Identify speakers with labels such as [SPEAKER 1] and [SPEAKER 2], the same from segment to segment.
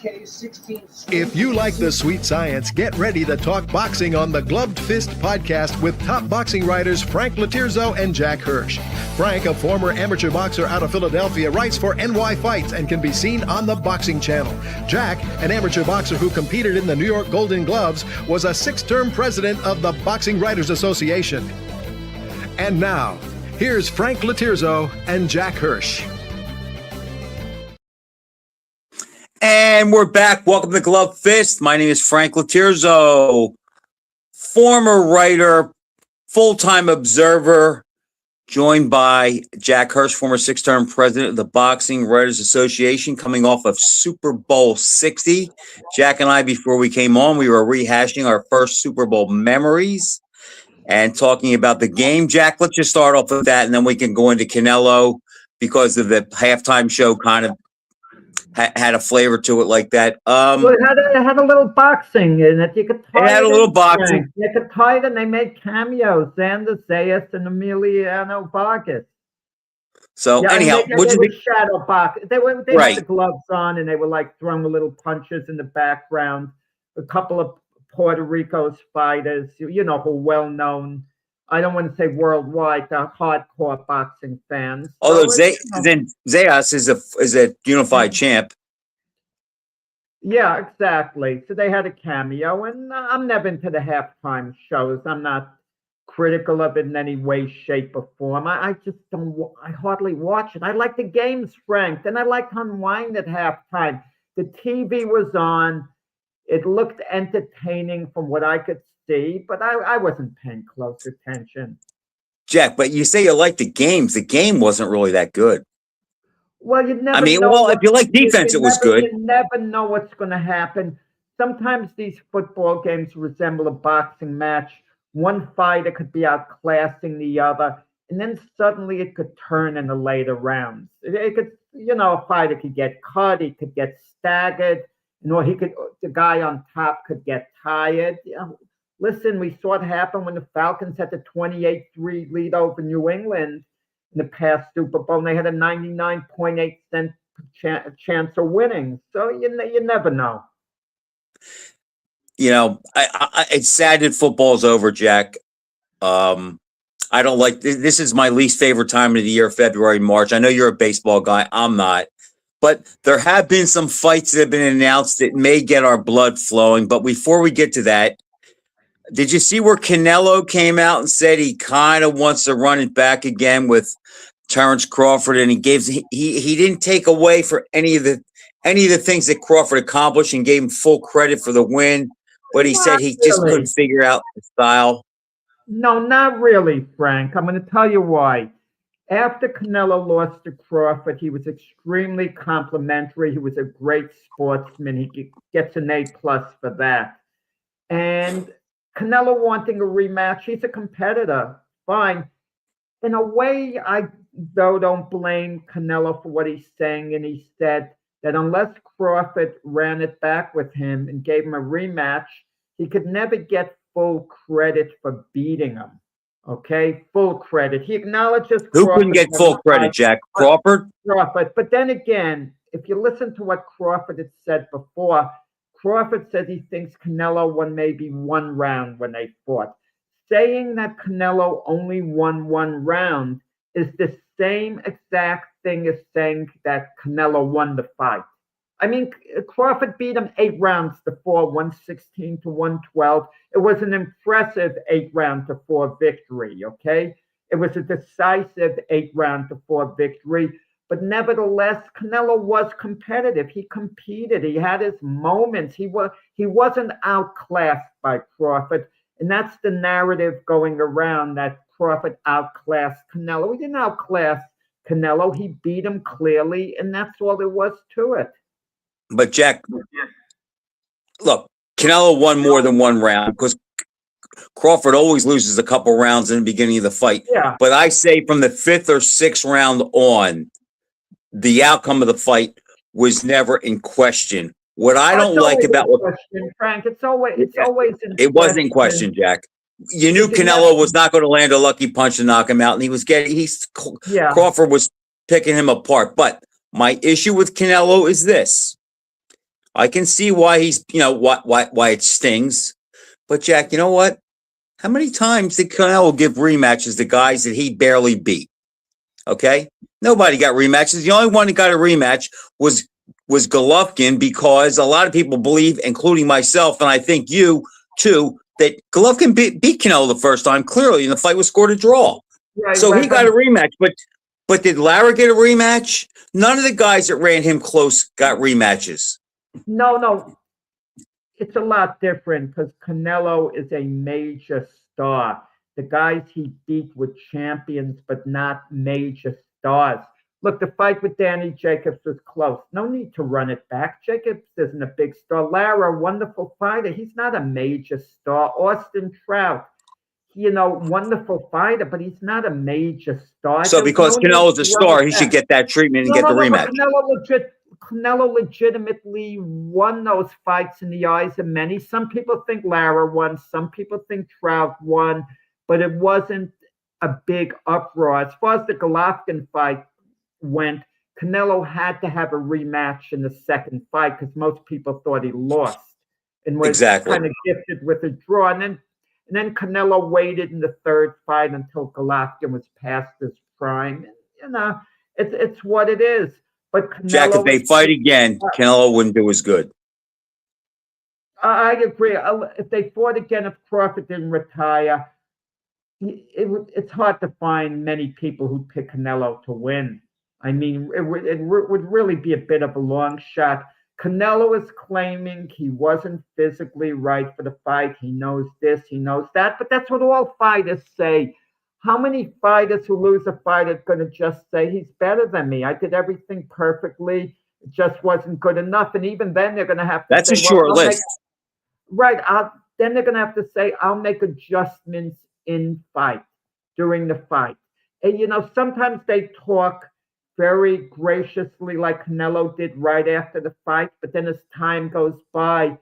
[SPEAKER 1] If you like the sweet science, get ready to talk boxing on the Gloved Fist podcast with top boxing writers Frank Latirzo and Jack Hirsch. Frank, a former amateur boxer out of Philadelphia, writes for NY Fights and can be seen on the Boxing Channel. Jack, an amateur boxer who competed in the New York Golden Gloves, was a 6-term president of the Boxing Writers Association. And now, here's Frank Latirzo and Jack Hirsch.
[SPEAKER 2] And we're back. Welcome to Glove Fist. My name is Frank Latirzo, former writer, full-time observer, joined by Jack Hirsch, former 6-term president of the Boxing Writers Association, coming off of Super Bowl 60. Jack and I, before we came on, we were rehashing our first Super Bowl memories and talking about the game. Jack, let's just start off with that, and then we can go into Canelo because of the halftime show kind of had a flavor to it like that.
[SPEAKER 3] Well, it had a little boxing in it. You could tie
[SPEAKER 2] it had a little boxing.
[SPEAKER 3] You could tie it, and they made cameos. Enthusiast and Emiliano Vargas.
[SPEAKER 2] So anyhow,
[SPEAKER 3] they were shadow box. They
[SPEAKER 2] right.
[SPEAKER 3] had the gloves on, and they were like throwing the little punches in the background. A couple of Puerto Rico fighters, who are well known. I don't want to say worldwide, the hardcore boxing fans.
[SPEAKER 2] Although Zayas is a unified champ.
[SPEAKER 3] Yeah, exactly. So they had a cameo, and I'm never into the halftime shows. I'm not critical of it in any way, shape, or form. I just don't. I hardly watch it. I like the games, Frank, and I like to unwind at halftime. The TV was on. It looked entertaining from what I could see, but I wasn't paying close attention.
[SPEAKER 2] Jack, but you say you like the games. The game wasn't really that good.
[SPEAKER 3] Well, you never know.
[SPEAKER 2] If you like defense, it was good.
[SPEAKER 3] You never know what's going to happen. Sometimes these football games resemble a boxing match. One fighter could be outclassing the other, and then suddenly it could turn in the later rounds. It could, a fighter could get cut, he could get staggered, the guy on top could get tired. Listen, we saw it happen when the Falcons had the 28-3 lead over New England in the past Super Bowl, and they had a 99.8% chance of winning. So you never know.
[SPEAKER 2] It's sad that football's over, Jack. I don't like this. Is my least favorite time of the year, February, March. I know you're a baseball guy. I'm not. But there have been some fights that have been announced that may get our blood flowing. But before we get to that, did you see where Canelo came out and said he kind of wants to run it back again with Terrence Crawford, and he didn't take away for any of the things that Crawford accomplished and gave him full credit for the win, but he said he just couldn't figure out the style.
[SPEAKER 3] No, not really, Frank. I'm going to tell you why. After Canelo lost to Crawford, he was extremely complimentary. He was a great sportsman. He gets an A+ for that. And Canelo wanting a rematch, he's a competitor. Fine. In a way, I, though, don't blame Canelo for what he's saying. And he said that unless Crawford ran it back with him and gave him a rematch, he could never get full credit for beating him. Okay, full credit. He acknowledges Crawford.
[SPEAKER 2] Who couldn't get full credit, Jack? Crawford?
[SPEAKER 3] Crawford. But then again, if you listen to what Crawford had said before, Crawford said he thinks Canelo won maybe one round when they fought. Saying that Canelo only won one round is the same exact thing as saying that Canelo won the fight. I mean, Crawford beat him 8 rounds to 4, 116 to 112. It was an impressive 8-round-to-4 victory, okay? It was a decisive 8-round-to-4 victory. But nevertheless, Canelo was competitive. He competed. He had his moments. He wasn't outclassed by Crawford. And that's the narrative going around, that Crawford outclassed Canelo. He didn't outclass Canelo. He beat him clearly, and that's all there was to it.
[SPEAKER 2] But Jack, look, Canelo won more than one round because Crawford always loses a couple rounds in the beginning of the fight.
[SPEAKER 3] Yeah.
[SPEAKER 2] But I say from the 5th or 6th round on, the outcome of the fight was never in question. What I don't like about what
[SPEAKER 3] Frank, it's always in
[SPEAKER 2] it wasn't in question, Jack. You knew Canelo was not going to land a lucky punch to knock him out, and Crawford was picking him apart. But my issue with Canelo is this. I can see why he's, why it stings. But Jack, you know what? How many times did Canelo give rematches to guys that he barely beat? Okay, nobody got rematches. The only one that got a rematch was Golovkin, because a lot of people believe, including myself, and I think you too, that Golovkin beat Canelo the first time clearly, and the fight was scored a draw.
[SPEAKER 3] Right,
[SPEAKER 2] So he
[SPEAKER 3] right,
[SPEAKER 2] got a rematch. But did Lara get a rematch? None of the guys that ran him close got rematches.
[SPEAKER 3] no, it's a lot different because Canelo is a major star. The guys he beat were champions, but not major stars. Look, the fight with Danny Jacobs was close. No need to run it back. Jacobs isn't a big star. Lara, wonderful fighter. He's not a major star. Austin Trout, wonderful fighter, but he's not a major star.
[SPEAKER 2] So
[SPEAKER 3] There's
[SPEAKER 2] because
[SPEAKER 3] no need
[SPEAKER 2] Canelo's a
[SPEAKER 3] to run
[SPEAKER 2] star,
[SPEAKER 3] it
[SPEAKER 2] he should
[SPEAKER 3] back.
[SPEAKER 2] get that treatment and
[SPEAKER 3] No,
[SPEAKER 2] get
[SPEAKER 3] no,
[SPEAKER 2] the
[SPEAKER 3] no, but
[SPEAKER 2] rematch.
[SPEAKER 3] Canelo legitimately won those fights in the eyes of many. Some people think Lara won, some people think Trout won, but it wasn't a big uproar. As far as the Golovkin fight went, Canelo had to have a rematch in the second fight because most people thought he lost and was
[SPEAKER 2] Exactly.
[SPEAKER 3] kind of gifted with a draw. And then Canelo waited in the third fight until Golovkin was past his prime. It's what it is. But
[SPEAKER 2] Jack, if
[SPEAKER 3] Canelo
[SPEAKER 2] they
[SPEAKER 3] is.
[SPEAKER 2] fight again, Canelo wouldn't do as good.
[SPEAKER 3] I agree. If they fought again, if Crawford didn't retire, it's hard to find many people who pick Canelo to win. I mean, it would really be a bit of a long shot. Canelo is claiming he wasn't physically right for the fight. He knows this, he knows that, but that's what all fighters say. How many fighters who lose a fight are going to just say, he's better than me? I did everything perfectly. It just wasn't good enough. And even then, they're going to have to
[SPEAKER 2] That's a
[SPEAKER 3] say, well,
[SPEAKER 2] short list.
[SPEAKER 3] right. Then they're going to have to say, I'll make adjustments in fight, during the fight. And, sometimes they talk very graciously, like Canelo did right after the fight, but then as time goes by,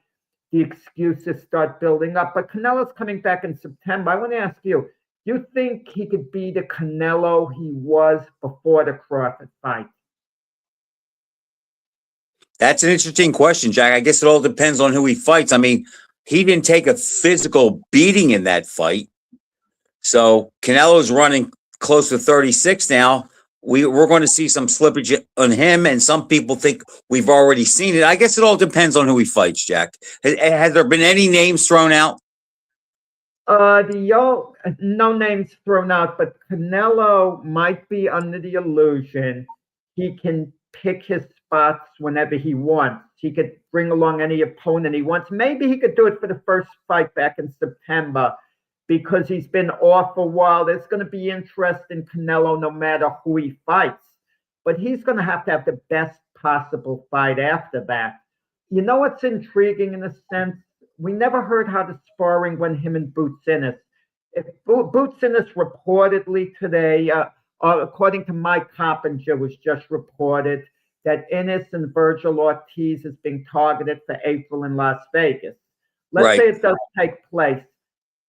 [SPEAKER 3] the excuses start building up. But Canelo's coming back in September. I want to ask you, do you think he could be the Canelo he was before the Crawford fight?
[SPEAKER 2] That's an interesting question, Jack. I guess it all depends on who he fights. I mean, he didn't take a physical beating in that fight. So Canelo's running close to 36 now. We're going to see some slippage on him, and some people think we've already seen it. I guess it all depends on who he fights, Jack. Has there been any names thrown out?
[SPEAKER 3] No names thrown out, but Canelo might be under the illusion he can pick his spots whenever he wants. He could bring along any opponent he wants. Maybe he could do it for the first fight back in September because he's been off a while. There's going to be interest in Canelo no matter who he fights, but he's going to have the best possible fight after that. You know what's intriguing in a sense? We never heard how the sparring went, him and Boots Ennis. If Boots Ennis reportedly today, according to Mike Coppinger, was just reported that Ennis and Virgil Ortiz is being targeted for April in Las Vegas. Let's say
[SPEAKER 2] Right.
[SPEAKER 3] it does take place.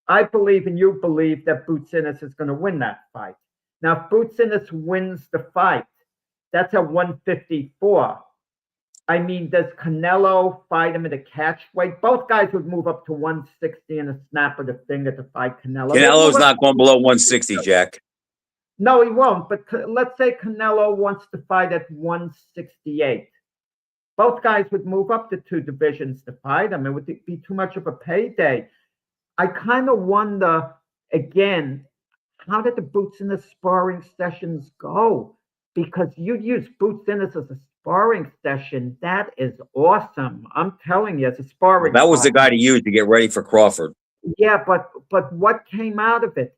[SPEAKER 3] I believe and you believe that Boots Ennis is going to win that fight. Now, if Boots Ennis wins the fight, that's at 154. I mean, does Canelo fight him at a catch weight? Both guys would move up to 160 in a snap of the finger to fight Canelo.
[SPEAKER 2] Canelo's not going below 160, Jack.
[SPEAKER 3] No, he won't. But let's say Canelo wants to fight at 168. Both guys would move up to two divisions to fight him. It would be too much of a payday. I kind of wonder, again, how did the Boots in the sparring sessions go? Because you'd use Boots in as a sparring session. That is awesome. I'm telling you, as a sparring
[SPEAKER 2] That was the
[SPEAKER 3] partner.
[SPEAKER 2] guy to use to get ready for Crawford.
[SPEAKER 3] Yeah, but what came out of it?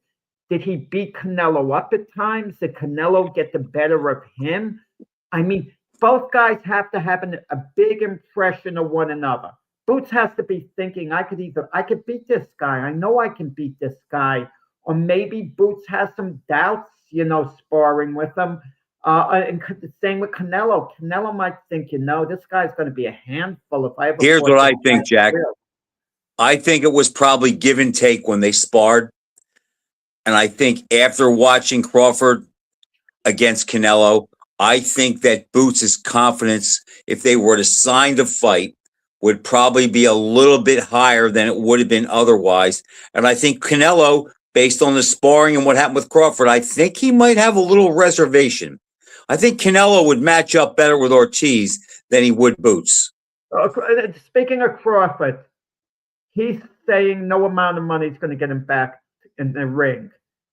[SPEAKER 3] Did he beat Canelo up at times? Did Canelo get the better of him? I mean, both guys have to have a big impression of one another. Boots has to be thinking, I could beat this guy. I know I can beat this guy. Or maybe Boots has some doubts, sparring with him. And the same with Canelo. Canelo might think, this guy's going to be a handful if I ever.
[SPEAKER 2] Here's
[SPEAKER 3] fought
[SPEAKER 2] what
[SPEAKER 3] this
[SPEAKER 2] I think,
[SPEAKER 3] guy.
[SPEAKER 2] Jack. I think it was probably give and take when they sparred. And I think after watching Crawford against Canelo, I think that Boots' confidence, if they were to sign the fight, would probably be a little bit higher than it would have been otherwise. And I think Canelo, based on the sparring and what happened with Crawford, I think he might have a little reservation. I think Canelo would match up better with Ortiz than he would Boots.
[SPEAKER 3] Speaking of Crawford, he's saying no amount of money is going to get him back in the ring.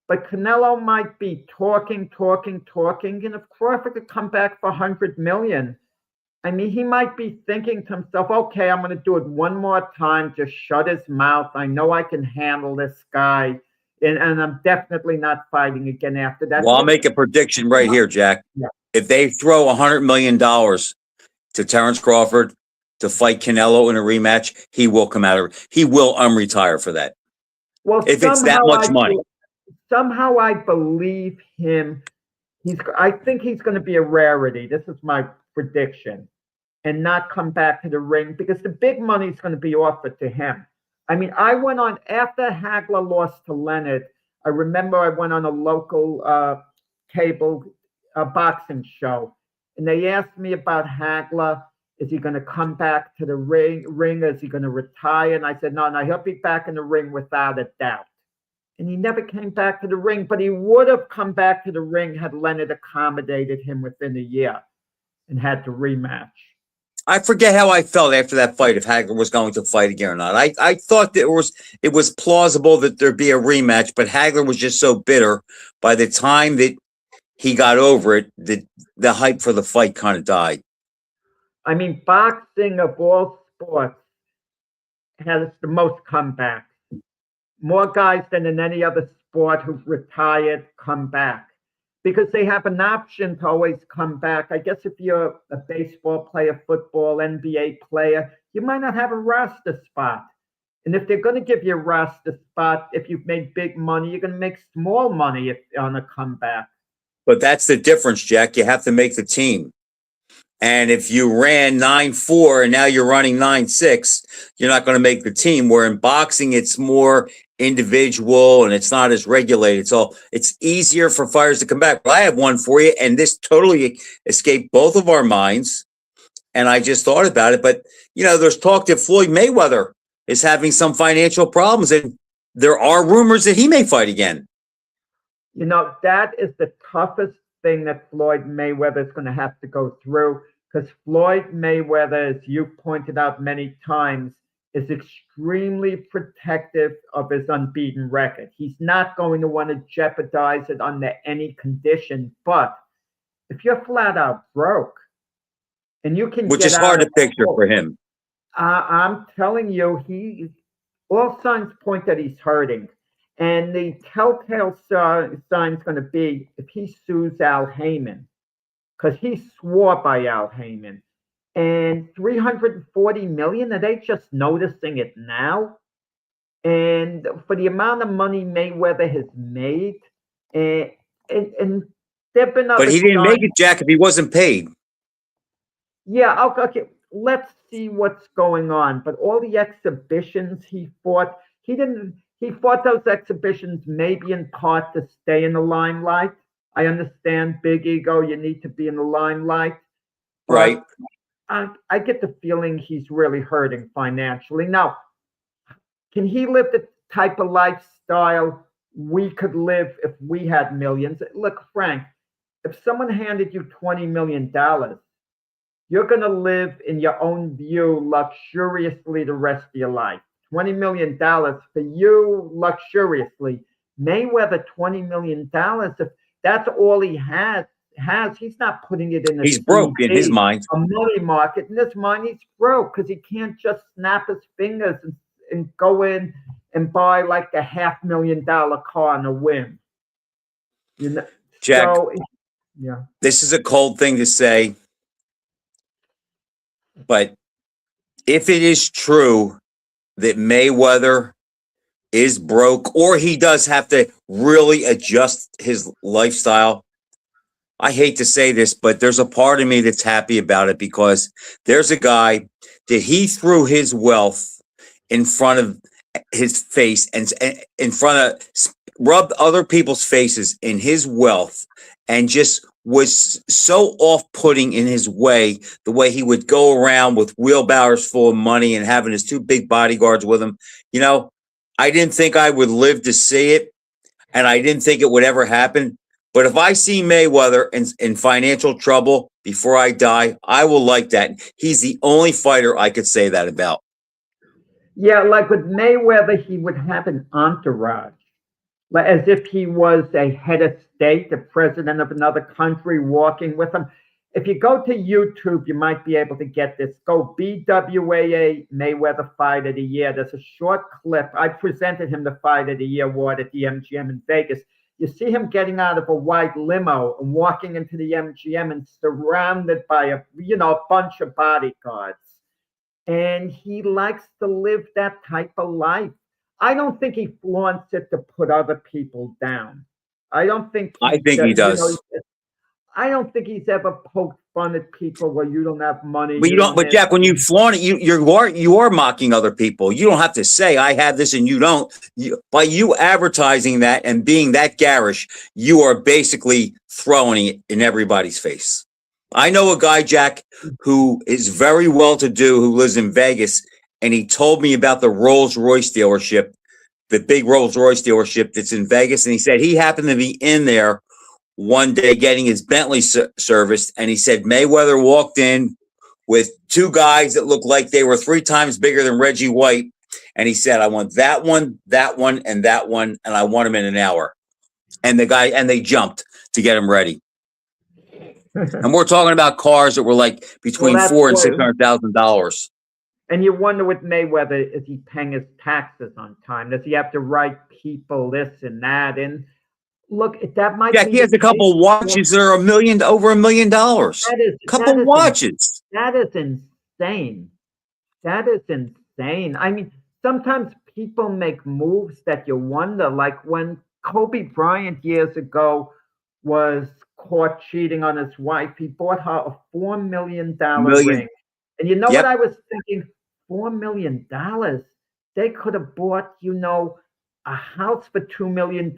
[SPEAKER 3] But Canelo might be talking. And if Crawford could come back for $100 million, I mean, he might be thinking to himself, okay, I'm going to do it one more time. Just shut his mouth. I know I can handle this guy. And I'm definitely not fighting again after that.
[SPEAKER 2] Well, I'll make a prediction right here, Jack.
[SPEAKER 3] Yeah.
[SPEAKER 2] If they throw $100 million to Terrence Crawford to fight Canelo in a rematch, he will come out of he will unretire for that.
[SPEAKER 3] Well,
[SPEAKER 2] if it's that much money.
[SPEAKER 3] Somehow I believe him. I think he's going to be a rarity. This is my prediction. And not come back to the ring because the big money is going to be offered to him. I mean, I went on after Hagler lost to Leonard. I remember I went on a local cable boxing show, and they asked me about Hagler. Is he going to come back to the ring? Is he going to retire? And I said, no, he'll be back in the ring without a doubt. And he never came back to the ring, but he would have come back to the ring had Leonard accommodated him within a year and had to rematch.
[SPEAKER 2] I forget how I felt after that fight, if Hagler was going to fight again or not. I thought that it was plausible that there'd be a rematch, but Hagler was just so bitter. By the time that he got over it, the hype for the fight kind of died.
[SPEAKER 3] I mean, boxing of all sports has the most comebacks. More guys than in any other sport who've retired come back. Because they have an option to always come back. I guess if you're a baseball player, football, NBA player, you might not have a roster spot. And if they're going to give you a roster spot, if you've made big money, you're going to make small money on a comeback.
[SPEAKER 2] But that's the difference, Jack. You have to make the team. And if you ran 9-4 and now you're running 9-6, you're not going to make the team. Where in boxing, it's more individual and it's not as regulated. So it's easier for fighters to come back. But I have one for you, and this totally escaped both of our minds. And I just thought about it. But, there's talk that Floyd Mayweather is having some financial problems, and there are rumors that he may fight again.
[SPEAKER 3] That is the toughest thing that Floyd Mayweather is going to have to go through, because Floyd Mayweather, as you pointed out many times, is extremely protective of his unbeaten record. He's not going to want to jeopardize it under any condition. But if you're flat out broke and you can,
[SPEAKER 2] which is hard to picture for him,
[SPEAKER 3] I'm telling you, all signs point that he's hurting. And the telltale sign is going to be if he sues Al Heyman, because he swore by Al Heyman. And $340 million, are they just noticing it now? And for the amount of money Mayweather has made, and there've been other.
[SPEAKER 2] But he didn't make it, Jack, if he wasn't paid.
[SPEAKER 3] Yeah, okay. Let's see what's going on. But all the exhibitions he fought, he fought those exhibitions maybe in part to stay in the limelight. I understand big ego, you need to be in the limelight.
[SPEAKER 2] Right.
[SPEAKER 3] I get the feeling he's really hurting financially. Now, can he live the type of lifestyle we could live if we had millions? Look, Frank, if someone handed you $20 million, you're going to live in your own view luxuriously the rest of your life. $20 million for you luxuriously. Mayweather, $20 million, if that's all he has, he's not putting it in.
[SPEAKER 2] He's broke in his mind.
[SPEAKER 3] A money market. In his mind, he's broke because he can't just snap his fingers and go in and buy like a $500,000 car on a whim.
[SPEAKER 2] Jack,
[SPEAKER 3] so, yeah.
[SPEAKER 2] This is a cold thing to say, but if it is true that Mayweather is broke, or he does have to really adjust his lifestyle, I hate to say this, but there's a part of me that's happy about it, because there's a guy that he threw his wealth in front of his face and in front of, rubbed other people's faces in his wealth and just was so off-putting in his way, the way he would go around with wheelbarrows full of money and having his two big bodyguards with him. You know, I didn't think I would live to see it, and I didn't think it would ever happen. But if I see Mayweather in financial trouble before I die, I will like that. He's the only fighter I could say that about.
[SPEAKER 3] Yeah, like with Mayweather, he would have an entourage, like as if he was a head of state, the president of another country walking with him. If you go to YouTube, you might be able to get this. Go BWAA Mayweather Fight of the Year. There's a short clip. I presented him the Fight of the Year award at the MGM in Vegas. You see him getting out of a white limo and walking into the MGM and surrounded by a bunch of bodyguards. And he likes to live that type of life. I don't think he flaunts it to put other people down. I don't think
[SPEAKER 2] I think he does.
[SPEAKER 3] I don't think he's ever poked fun at people where you don't have money.
[SPEAKER 2] But you don't. But Jack, when you flaunt it, you are mocking other people. You don't have to say I have this and you don't. By you advertising that and being that garish, you are basically throwing it in everybody's face. I know a guy, Jack, who is very well-to-do, who lives in Vegas, and he told me about the Rolls-Royce dealership, the big Rolls-Royce dealership that's in Vegas, and he said he happened to be in there one day getting his Bentley serviced, and he said Mayweather walked in with two guys that looked like they were 3 times bigger than Reggie White, and he said, I want that one, and that one, and I want them in an hour. And they jumped to get him ready. And we're talking about cars that were like between $400,000 and $600,000.
[SPEAKER 3] And you wonder with Mayweather, is he paying his taxes on time? Does he have to write people this and that? And look, that might.
[SPEAKER 2] Yeah, he has a couple watches that are over $1 million. Couple watches.
[SPEAKER 3] That is insane. That is insane. I mean, sometimes people make moves that you wonder, like when Kobe Bryant years ago was caught cheating on his wife, he bought her a $4 million ring. And you know what I was thinking? $4 million. They could have bought, a house for $2 million.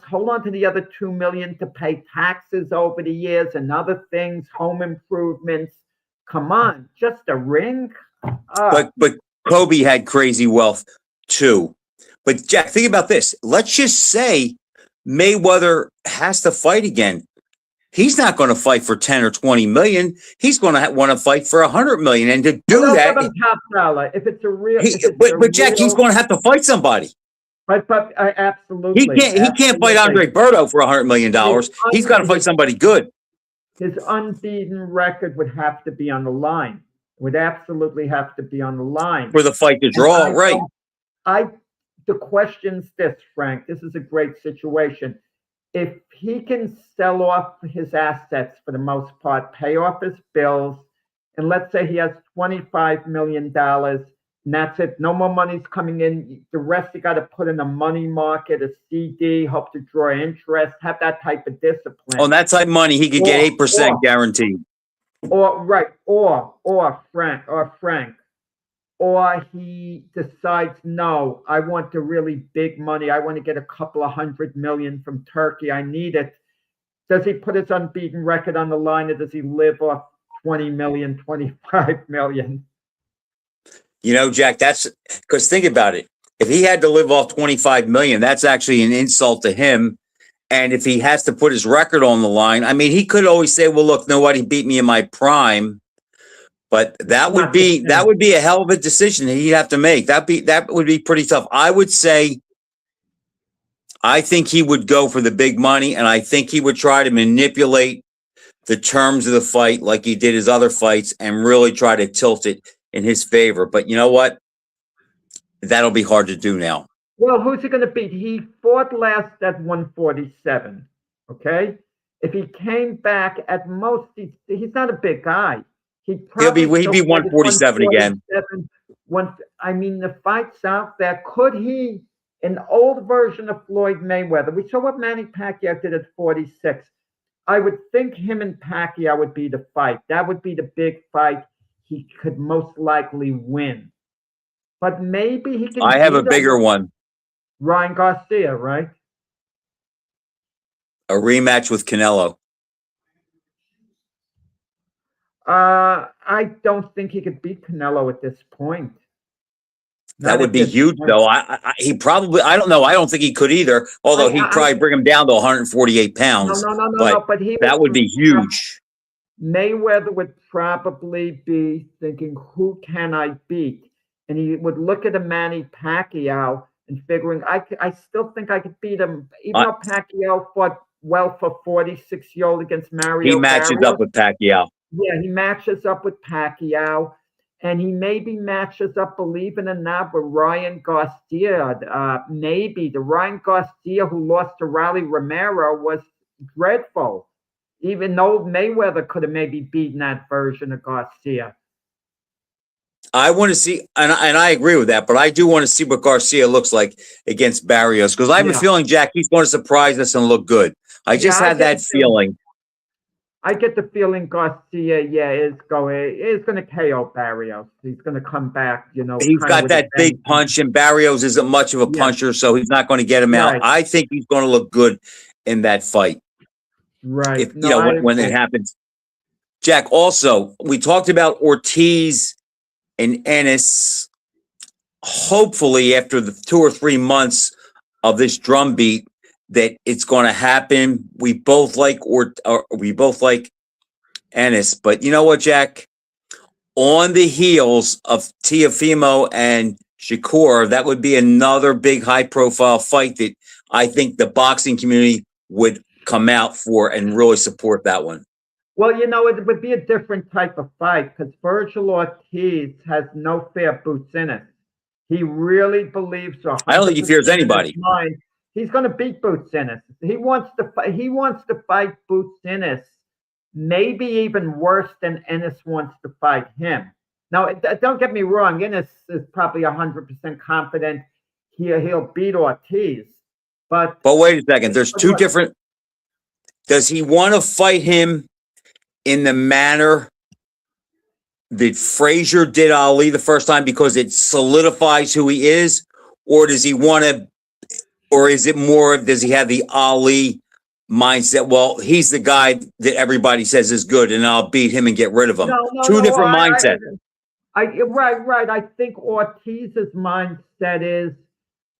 [SPEAKER 3] Hold on to the other $2 million to pay taxes over the years and other things, home improvements. Come on, just a ring.
[SPEAKER 2] But Kobe had crazy wealth too. But Jack, think about this. Let's just say Mayweather has to fight again. He's not going to fight for 10 or 20 million. He's going to want to fight for 100 million. And to do that,
[SPEAKER 3] top dollar. If it's a real,
[SPEAKER 2] but Jack, he's going to have to fight somebody.
[SPEAKER 3] But absolutely,
[SPEAKER 2] he can't fight Andre Berto for $100 million. He's got to fight somebody good.
[SPEAKER 3] His unbeaten record would have to be on the line. Would absolutely have to be on the line
[SPEAKER 2] for the fight to draw. Right.
[SPEAKER 3] The question's this, Frank. This is a great situation. If he can sell off his assets for the most part, pay off his bills, and let's say he has $25 million, and that's it, no more money's coming in. The rest you got to put in a money market, a CD, hope to draw interest, have that type of discipline.
[SPEAKER 2] On that type of money, he could get 8% guaranteed.
[SPEAKER 3] Or Frank. Or he decides, no, I want the really big money. I want to get a couple of $100 million from Turkey. I need it. Does he put his unbeaten record on the line, or does he live off 20 million, 25 million?
[SPEAKER 2] Jack, that's because think about it. If he had to live off 25 million, that's actually an insult to him. And if he has to put his record on the line, I mean, he could always say, well, look, nobody beat me in my prime. But that would be a hell of a decision he'd have to make. That would be pretty tough. I would say, I think he would go for the big money, and I think he would try to manipulate the terms of the fight like he did his other fights and really try to tilt it in his favor. But you know what? That'll be hard to do now.
[SPEAKER 3] Well, who's he going to beat? He fought last at 147. Okay, if he came back at most, he's not a big guy. He'd be
[SPEAKER 2] 147 again.
[SPEAKER 3] I mean, the fight's out there. Could he, an old version of Floyd Mayweather? We saw what Manny Pacquiao did at 46. I would think him and Pacquiao would be the fight. That would be the big fight he could most likely win. But maybe he can.
[SPEAKER 2] I have a bigger one.
[SPEAKER 3] Ryan Garcia, right?
[SPEAKER 2] A rematch with Canelo.
[SPEAKER 3] I don't think he could beat Canelo at this point.
[SPEAKER 2] That
[SPEAKER 3] Not
[SPEAKER 2] would
[SPEAKER 3] at
[SPEAKER 2] be
[SPEAKER 3] this
[SPEAKER 2] huge,
[SPEAKER 3] point.
[SPEAKER 2] though. He probably, I don't know. I don't think he could either, although he'd
[SPEAKER 3] I
[SPEAKER 2] probably bring him down to 148
[SPEAKER 3] no,
[SPEAKER 2] pounds,
[SPEAKER 3] no, no, no,
[SPEAKER 2] but
[SPEAKER 3] no. But he
[SPEAKER 2] that would
[SPEAKER 3] would.
[SPEAKER 2] be huge.
[SPEAKER 3] Mayweather would probably be thinking, who can I beat? And he would look at a Manny Pacquiao and figuring, I still think I could beat him, even
[SPEAKER 2] Uh,
[SPEAKER 3] though Pacquiao fought well for 46-year-old against
[SPEAKER 2] he
[SPEAKER 3] Mario
[SPEAKER 2] matches
[SPEAKER 3] Barrios.
[SPEAKER 2] up with Pacquiao.
[SPEAKER 3] Yeah, he matches up with Pacquiao, and he maybe matches up, believe it or not, with Ryan Garcia. Maybe the Ryan Garcia who lost to Raleigh Romero was dreadful, even though Mayweather could have maybe beaten that version of Garcia.
[SPEAKER 2] I want to see, and I agree with that, but I do want to see what Garcia looks like against Barrios because I have a
[SPEAKER 3] Yeah,
[SPEAKER 2] feeling, Jack, he's going to surprise us and look good. I
[SPEAKER 3] yeah,
[SPEAKER 2] just had that feeling.
[SPEAKER 3] I get the feeling Garcia, yeah, is going to KO Barrios. He's going to come back,
[SPEAKER 2] He's
[SPEAKER 3] kind of
[SPEAKER 2] got
[SPEAKER 3] with a
[SPEAKER 2] that big
[SPEAKER 3] vengeance.
[SPEAKER 2] punch, and Barrios isn't much of a
[SPEAKER 3] Yeah,
[SPEAKER 2] puncher, so he's not going to get him out.
[SPEAKER 3] right,
[SPEAKER 2] I think he's going to look good in that fight.
[SPEAKER 3] right.
[SPEAKER 2] If
[SPEAKER 3] No, I
[SPEAKER 2] when it
[SPEAKER 3] agree.
[SPEAKER 2] happens. Jack, also, we talked about Ortiz and Ennis. Hopefully, after the 2 or 3 months of this drumbeat, that it's going to happen. We both like we both like Ennis, but you know what, Jack? On the heels of Tiafimo and Shakur, that would be another big high-profile fight that I think the boxing community would come out for and really support that one.
[SPEAKER 3] Well, it would be a different type of fight because Virgil Ortiz has no fair boots in it. He really believes
[SPEAKER 2] I don't think he fears
[SPEAKER 3] 100% in his
[SPEAKER 2] anybody.
[SPEAKER 3] mind he's going to beat Boots Ennis. He wants to fight. He wants to fight Boots Ennis, maybe even worse than Ennis wants to fight him. Now, don't get me wrong. Ennis is probably 100% confident he'll beat Ortiz, but
[SPEAKER 2] But wait a second. There's two
[SPEAKER 3] look,
[SPEAKER 2] different. Does he want to fight him in the manner that Frazier did Ali the first time because it solidifies who he is, or does he want to, or is it more? Does he have the Ali mindset? Well, he's the guy that everybody says is good, and I'll beat him and get rid of him.
[SPEAKER 3] no, no,
[SPEAKER 2] Two
[SPEAKER 3] no.
[SPEAKER 2] different mindsets.
[SPEAKER 3] Right. I think Ortiz's mindset is,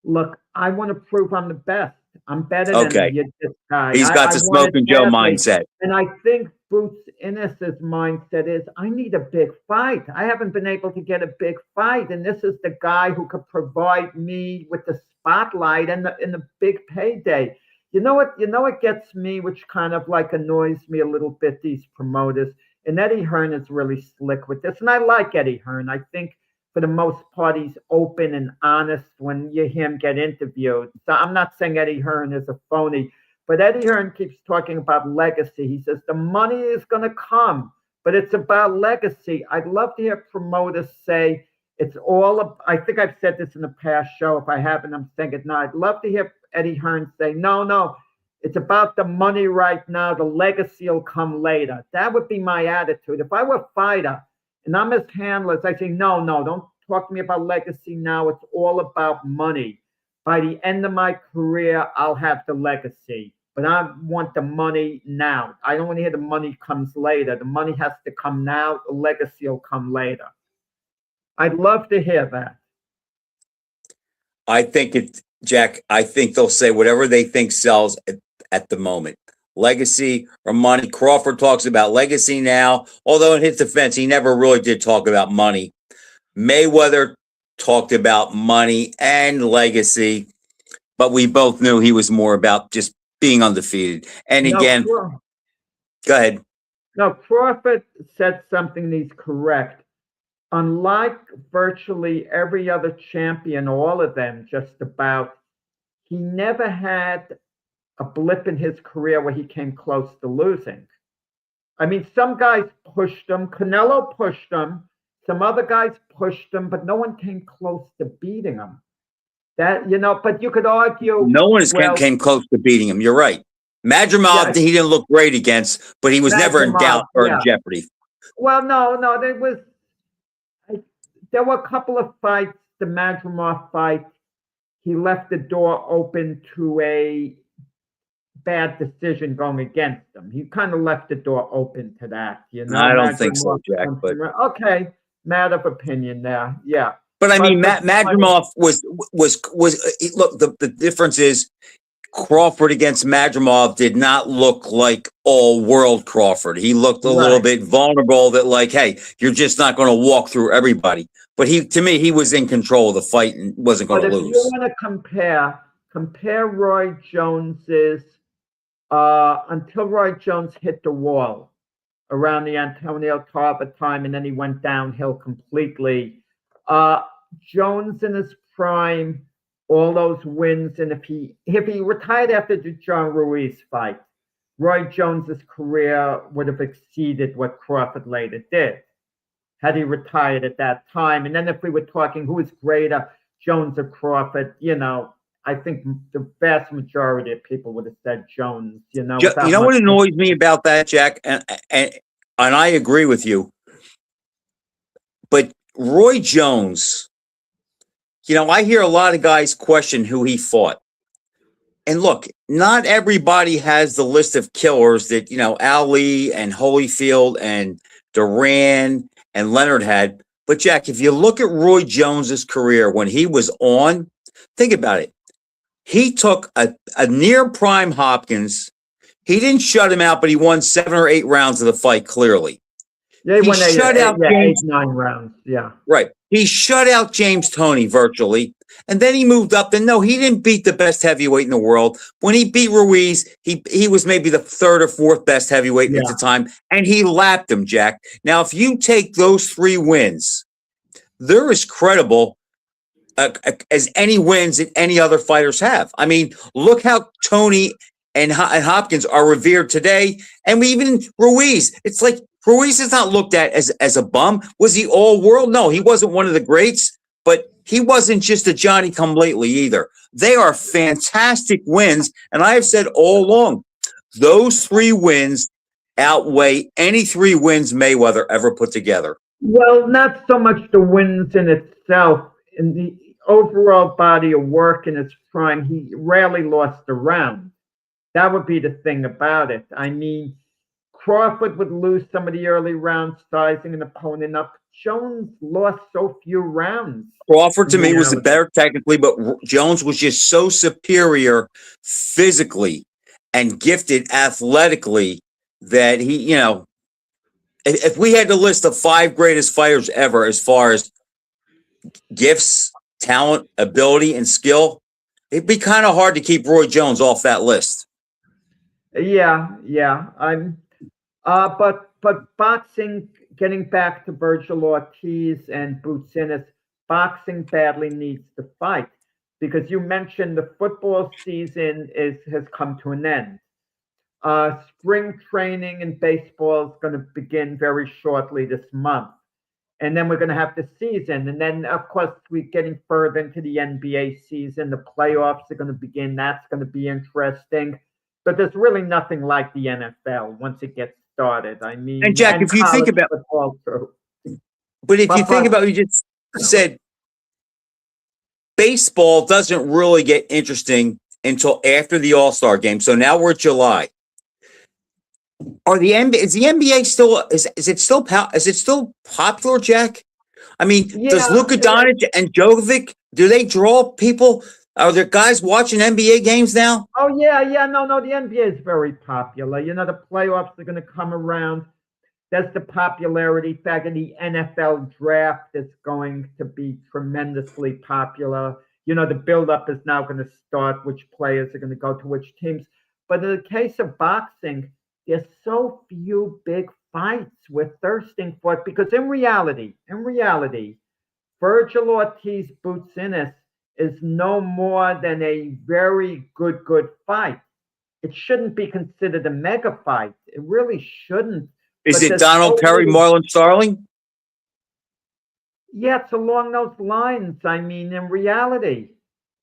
[SPEAKER 3] look, I want to prove I'm the best. I'm better than
[SPEAKER 2] Okay,
[SPEAKER 3] this guy.
[SPEAKER 2] he's got
[SPEAKER 3] I
[SPEAKER 2] the
[SPEAKER 3] want it
[SPEAKER 2] smoking Joe
[SPEAKER 3] badly.
[SPEAKER 2] mindset.
[SPEAKER 3] And I think Boots Ennis's mindset is, I need a big fight. I haven't been able to get a big fight, and this is the guy who could provide me with the spotlight and the big payday. You know what? You know what gets me, which kind of like annoys me a little bit. These promoters, and Eddie Hearn is really slick with this, and I like Eddie Hearn. I think for the most part, he's open and honest when you hear him get interviewed. So I'm not saying Eddie Hearn is a phony, but Eddie Hearn keeps talking about legacy. He says the money is going to come, but it's about legacy. I'd love to hear promoters say it's all. I think I've said this in the past show. If I haven't, I'm saying it now. I'd love to hear Eddie Hearn say, no, it's about the money right now. The legacy will come later. That would be my attitude. If I were a fighter and I'm his handlers, I say, no, don't talk to me about legacy now. It's all about money. By the end of my career, I'll have the legacy, but I want the money now. I don't want to hear the money comes later. The money has to come now. The legacy will come later. I'd love to hear that.
[SPEAKER 2] I think Jack. I think they'll say whatever they think sells at the moment. Legacy or money. Crawford talks about legacy now, although in his defense, he never really did talk about money. Mayweather talked about money and legacy, but we both knew he was more about just being undefeated. And
[SPEAKER 3] No,
[SPEAKER 2] again, go ahead.
[SPEAKER 3] no, Crawford said something he's correct. Unlike virtually every other champion, all of them just about, he never had a blip in his career where he came close to losing. I mean, some guys pushed him. Canelo pushed him. Some other guys pushed him, but no one came close to beating him. But you could argue,
[SPEAKER 2] No one
[SPEAKER 3] well,
[SPEAKER 2] came close to beating him. You're right.
[SPEAKER 3] yeah,
[SPEAKER 2] Madrimov, he didn't look great against, but he was never in
[SPEAKER 3] Nazimov,
[SPEAKER 2] doubt or in
[SPEAKER 3] yeah.
[SPEAKER 2] jeopardy.
[SPEAKER 3] Well, no, there were a couple of fights. The Madrimov fight, he left the door open to a bad decision going against him. He kind of left the door open to that,
[SPEAKER 2] I don't think so, Jack. But
[SPEAKER 3] Okay, matter of opinion there. Yeah.
[SPEAKER 2] I mean,
[SPEAKER 3] But
[SPEAKER 2] Madrimov was look. The difference is Crawford against Madrimov did not look like all world Crawford. He looked a little bit vulnerable. That like, hey, you're just not going to walk through everybody. But to me, he was in control of the fight and wasn't going to lose.
[SPEAKER 3] If you want to compare Roy Jones's until Roy Jones hit the wall around the Antonio Tarver time, and then he went downhill completely. Jones in his prime, all those wins, and if he retired after the John Ruiz fight, Roy Jones's career would have exceeded what Crawford later did had he retired at that time. And then if we were talking who is greater, Jones or Crawford, I think the vast majority of people would have said Jones. You know what
[SPEAKER 2] annoys me about that, Jack, and I agree with you. But Roy Jones, I hear a lot of guys question who he fought. And look, not everybody has the list of killers that, Ali and Holyfield and Duran and Leonard had. But Jack, if you look at Roy Jones's career when he was on, think about it. He took a near prime Hopkins. He didn't shut him out, but he won 7 or 8 rounds of the fight clearly.
[SPEAKER 3] Yeah, he won shut out James, 8-9 rounds. Yeah.
[SPEAKER 2] Right. He shut out James Toney virtually. And then he moved up. And no, he didn't beat the best heavyweight in the world. When he beat Ruiz, he was maybe the 3rd or 4th best heavyweight at the time. And he lapped him, Jack. Now, if you take those 3 wins, they're as credible as any wins that any other fighters have. I mean, look how Toney and Hopkins are revered today. And even Ruiz, it's like Ruiz is not looked at as a bum. Was he all world? No, he wasn't one of the greats, but he wasn't just a Johnny come lately either. They are fantastic wins. And I have said all along, those 3 wins outweigh any 3 wins Mayweather ever put together.
[SPEAKER 3] Well, not so much the wins in itself. In the overall body of work in his prime, he rarely lost a round. That would be the thing about it. I mean, Crawford would lose some of the early rounds, sizing an opponent up. Jones lost so few rounds.
[SPEAKER 2] Crawford, to me, was the better technically, but Jones was just so superior physically and gifted athletically that he, if we had the list of 5 greatest fighters ever as far as gifts, talent, ability, and skill, it'd be kind of hard to keep Roy Jones off that list.
[SPEAKER 3] Yeah. But boxing, getting back to Virgil Ortiz and Boots Ennis, boxing badly needs to fight because you mentioned the football season has come to an end. Spring training in baseball is going to begin very shortly this month. And then we're going to have the season. And then, of course, we're getting further into the NBA season. The playoffs are going to begin. That's going to be interesting. But there's really nothing like the NFL once it gets started. I mean,
[SPEAKER 2] and Jack, if you think about you just said baseball doesn't really get interesting until after the All-Star game. So now we're July. Is the NBA still is it still popular, Jack? I mean, does Luka Doncic and Djokovic, do they draw people? Are there guys watching NBA games now?
[SPEAKER 3] Oh yeah, no, the NBA is very popular. The playoffs are going to come around. That's the popularity factor. The NFL draft is going to be tremendously popular. The buildup is now going to start, which players are going to go to which teams. But in the case of boxing, there's so few big fights we're thirsting for it because in reality, Virgil Ortiz Boots Ennis is no more than a very good fight. It shouldn't be considered a mega fight. It really shouldn't.
[SPEAKER 2] Is it Donald Perry, Marlon Starling?
[SPEAKER 3] Yeah, it's along those lines. I mean, in reality.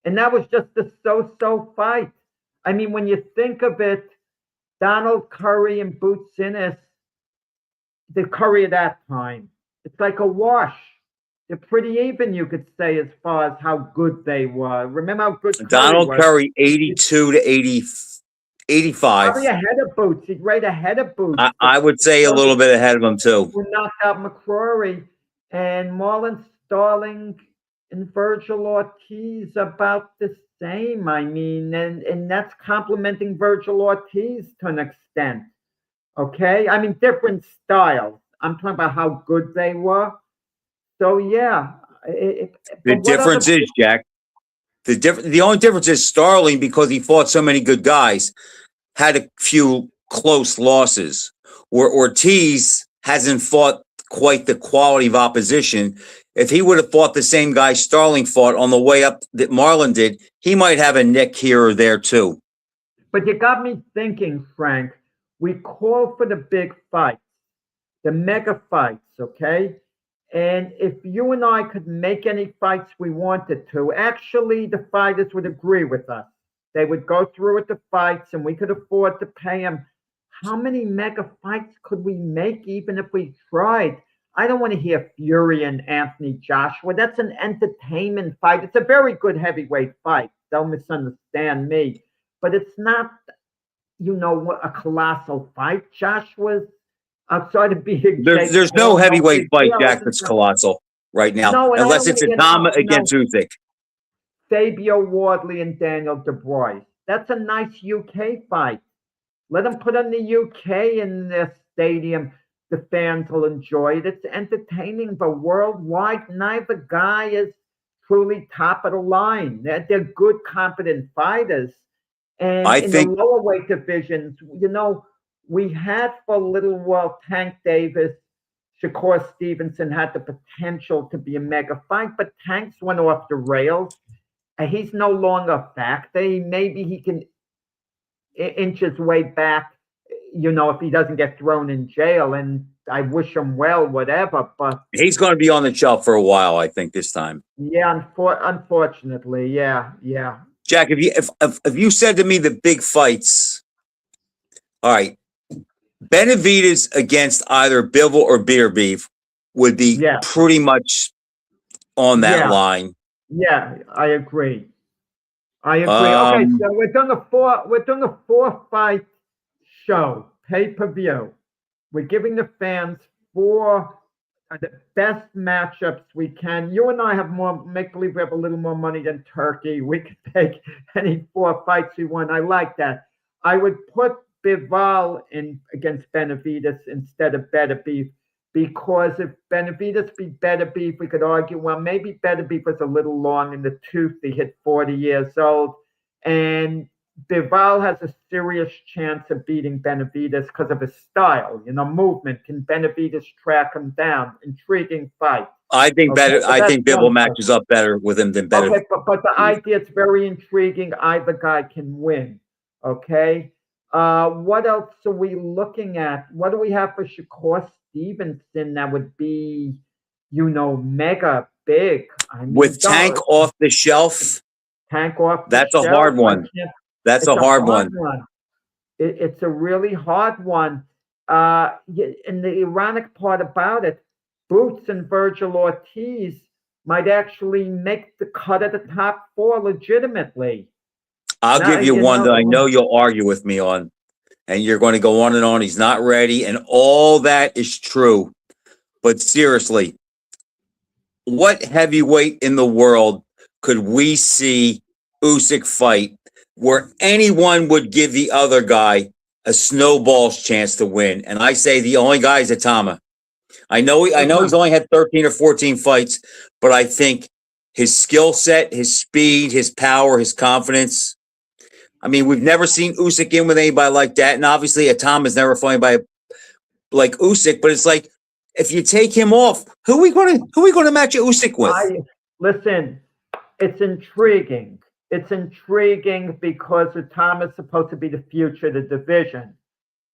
[SPEAKER 3] And that was just a so-so fight. I mean, when you think of it, Donald Curry and Boots Ennis, the Curry of that time, it's like a wash. They're pretty even, you could say, as far as how good they were. Remember how good
[SPEAKER 2] Donald Curry, 82 to
[SPEAKER 3] Probably
[SPEAKER 2] 85.
[SPEAKER 3] ahead of Boots. He's right ahead of Boots.
[SPEAKER 2] I would say a little bit ahead of him too.
[SPEAKER 3] We knocked out McCrory and Marlon Starling and Virgil Ortiz about the same. I mean, and that's complimenting Virgil Ortiz to an extent. Okay, I mean different styles. I'm talking about how good they were. So yeah,
[SPEAKER 2] The
[SPEAKER 3] but what other?
[SPEAKER 2] difference is, Jack, the only difference is Starling, because he fought so many good guys, had a few close losses, where Ortiz hasn't fought quite the quality of opposition. If he would have fought the same guy Starling fought on the way up that Marlon did, he might have a nick here or there too.
[SPEAKER 3] But you got me thinking, Frank. We call for the big fights, the mega fights, okay? And if you and I could make any fights we wanted to, actually, the fighters would agree with us. They would go through with the fights and we could afford to pay them. How many mega fights could we make even if we tried? I don't want to hear Fury and Anthony Joshua. That's an entertainment fight. It's a very good heavyweight fight. Don't misunderstand me. But it's not, a colossal fight. Joshua's outside of being
[SPEAKER 2] There's no heavyweight fight, Jack, that's colossal right now,
[SPEAKER 3] No, and
[SPEAKER 2] unless it's a Tama against Usyk.
[SPEAKER 3] Fabio Wardley and Daniel Dubois. That's a nice UK fight. Let them put on the UK in their stadium. The fans will enjoy it. It's entertaining, but worldwide, neither guy is truly top of the line. They're good, competent fighters. And
[SPEAKER 2] I
[SPEAKER 3] in
[SPEAKER 2] think
[SPEAKER 3] the lower weight divisions, we had for a little while Tank Davis, Shakur Stevenson had the potential to be a mega fight, but Tank's went off the rails. He's no longer a factor. Maybe he can inch his way back, if he doesn't get thrown in jail. And I wish him well, whatever. But
[SPEAKER 2] he's going to be on the shelf for a while, I think, this time.
[SPEAKER 3] Yeah, unfortunately, yeah.
[SPEAKER 2] Jack, if you said to me the big fights, all right, Benavidez against either Bivol or Bitter Beef would be pretty much on that line.
[SPEAKER 3] Yeah, I agree. Okay, so we're doing a four-fight show, pay-per-view. We're giving the fans four the best matchups we can. You and I have more, make believe we have a little more money than Turkey. We could take any four fights we want. I like that. I would put Bivol in against Benavidez instead of Better Beef, because if Benavidez beat Better Beef, we could argue, well, maybe Better Beef was a little long in the tooth. He hit 40 years old. And Bivol has a serious chance of beating Benavidez because of his style, movement. Can Benavidez track him down? Intriguing fight.
[SPEAKER 2] I think I think Bivol matches up better with him than Benavidez.
[SPEAKER 3] Okay, but the idea is very intriguing. Either guy can win. Okay. What else are we looking at? What do we have for Shakur Stevenson that would be, mega big?
[SPEAKER 2] With Tank off the shelf.
[SPEAKER 3] Tank off.
[SPEAKER 2] That's a hard one. That's a hard one.
[SPEAKER 3] It's a really hard one. And the ironic part about it, Boots and Virgil Ortiz might actually make the cut of the top four legitimately.
[SPEAKER 2] I'll give you one that I know you'll argue with me on, and you're going to go on and on. He's not ready, and all that is true. But seriously, what heavyweight in the world could we see Usyk fight where anyone would give the other guy a snowball's chance to win? And I say the only guy is Atama. I know he's only had 13 or 14 fights, but I think his skill set, his speed, his power, his confidence. I mean, we've never seen Usyk in with anybody like that, and obviously Atama's never fought anybody like Usyk. But it's like, if you take him off, who are we going to match Usyk with?
[SPEAKER 3] Listen, it's intriguing. It's intriguing because Atama is supposed to be the future of the division.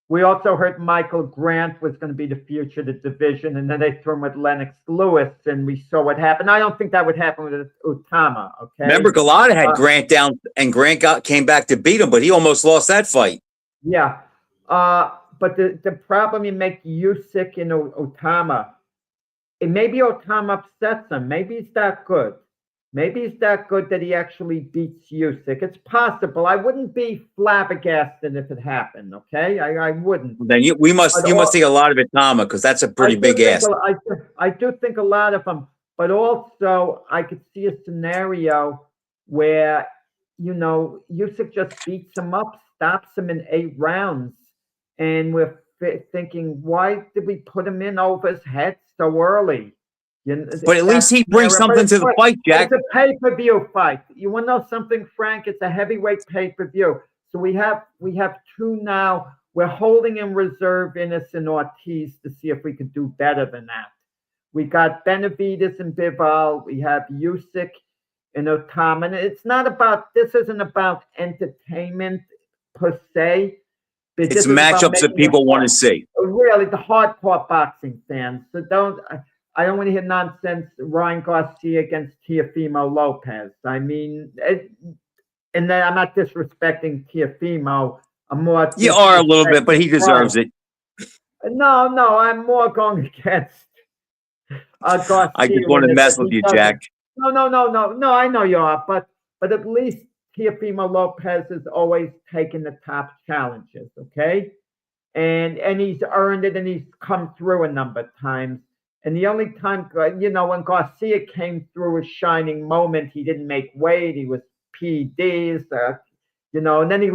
[SPEAKER 3] We also heard Michael Grant was going to be the future of the division, and then they threw him with Lennox Lewis, and we saw what happened. I don't think that would happen with Utama, okay?
[SPEAKER 2] Remember, Galata had Grant down, and Grant came back to beat him, but he almost lost that fight.
[SPEAKER 3] Yeah. But the problem, you make Usyk and Utama, maybe Utama upsets him. Maybe he's that good. Maybe he's that good that he actually beats Usyk. It's possible. I wouldn't be flabbergasted if it happened. Okay, I wouldn't.
[SPEAKER 2] Then you must think a lot of it, Tama, because that's a pretty big ask.
[SPEAKER 3] I do think a lot of them, but also I could see a scenario where Usyk just beats him up, stops him in 8 rounds, and we're thinking, why did we put him in over his head so early?
[SPEAKER 2] But at least he brings something to the fight, Jack.
[SPEAKER 3] It's a pay-per-view fight. You want to know something, Frank? It's a heavyweight pay-per-view. So we have two now. We're holding in reserve Innes and Ortiz to see if we could do better than that. We got Benavidez and Bivol. We have Usyk and Otam. And this isn't about entertainment per se.
[SPEAKER 2] It's matchups that people want to see.
[SPEAKER 3] Really, the hardcore boxing fans. So I don't want to hear nonsense. Ryan Garcia against Teofimo Lopez. I mean, and then I'm not disrespecting Teofimo.
[SPEAKER 2] You are a little bit, but he deserves it.
[SPEAKER 3] No, I'm more going against Garcia.
[SPEAKER 2] I just want to mess with you, Jack.
[SPEAKER 3] No. I know you are, but at least Teofimo Lopez has always taken the top challenges. Okay, and he's earned it, and he's come through a number of times. And the only time, when Garcia came through a shining moment, he didn't make weight. He was PEDs, and then he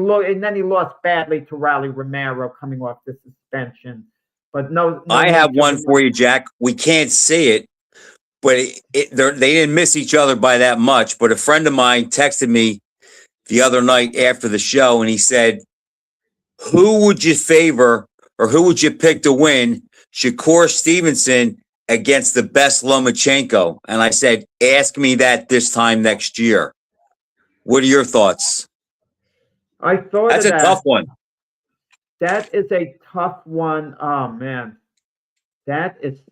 [SPEAKER 3] lost badly to Raleigh Romero coming off the suspension. But no
[SPEAKER 2] I have one for you, Jack. We can't see it, but they didn't miss each other by that much. But a friend of mine texted me the other night after the show, and he said, "Who would you favor, or who would you pick to win, Shakur Stevenson against the best Lomachenko?" And I said, ask me that this time next year. What are your thoughts?
[SPEAKER 3] I thought
[SPEAKER 2] that's a tough one.
[SPEAKER 3] That is a tough one. Oh man. That is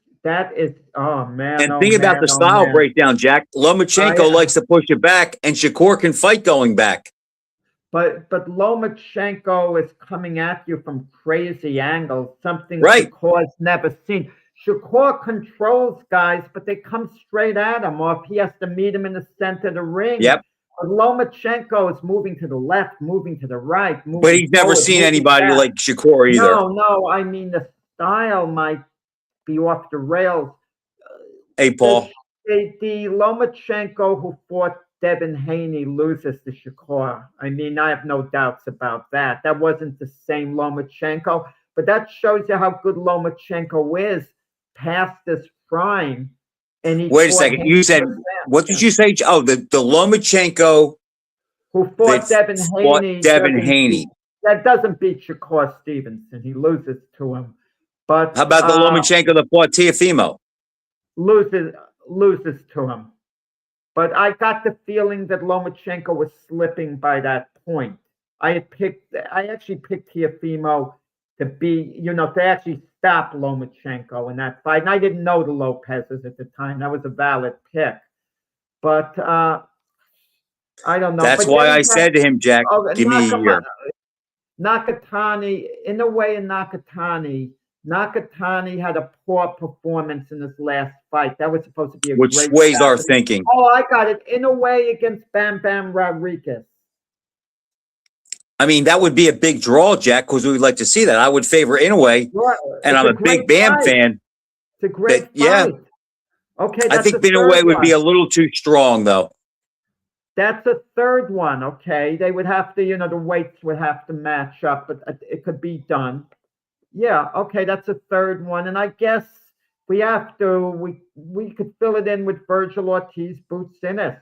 [SPEAKER 3] oh man.
[SPEAKER 2] And think about the style breakdown, Jack. Lomachenko likes to push it back, and Shakur can fight going back.
[SPEAKER 3] But Lomachenko is coming at you from crazy angles, something Shakur's never seen. Shakur controls guys, but they come straight at him, or if he has to meet him in the center of the ring.
[SPEAKER 2] Yep.
[SPEAKER 3] But Lomachenko is moving to the left, moving to the right.
[SPEAKER 2] But he's never seen anybody like Shakur either.
[SPEAKER 3] No. I mean, the style might be off the rails.
[SPEAKER 2] Hey, Paul.
[SPEAKER 3] The Lomachenko who fought Devin Haney loses to Shakur. I mean, I have no doubts about that. That wasn't the same Lomachenko, but that shows you how good Lomachenko is past this prime. And
[SPEAKER 2] wait a second. You said, what did you say? Oh, the Lomachenko
[SPEAKER 3] who fought Devin Haney. That doesn't beat Shakur Stevenson. He loses to him. But
[SPEAKER 2] how about the Lomachenko that fought Teofimo?
[SPEAKER 3] Loses to him. But I got the feeling that Lomachenko was slipping by that point. I actually picked Teofimo to actually stop Lomachenko in that fight. And I didn't know the Lopez's at the time. That was a valid pick. But I don't know.
[SPEAKER 2] That's why I said to him, Jack, give me a year.
[SPEAKER 3] Nakatani had a poor performance in his last fight. That was supposed to be
[SPEAKER 2] which sways our thinking.
[SPEAKER 3] Oh, I got it. In a way against Bam Bam Rodriguez.
[SPEAKER 2] I mean, that would be a big draw, Jack, because we'd like to see that. I would favor Inoue, and I'm a big Bam fan.
[SPEAKER 3] It's a great fight.
[SPEAKER 2] Yeah.
[SPEAKER 3] Okay.
[SPEAKER 2] I think Inoue would be a little too strong, though.
[SPEAKER 3] That's a third one. Okay. They would have to, the weights would have to match up, but it could be done. Yeah. Okay. That's a third one. And I guess we have to, we could fill it in with Virgil Ortiz, Boots Innes.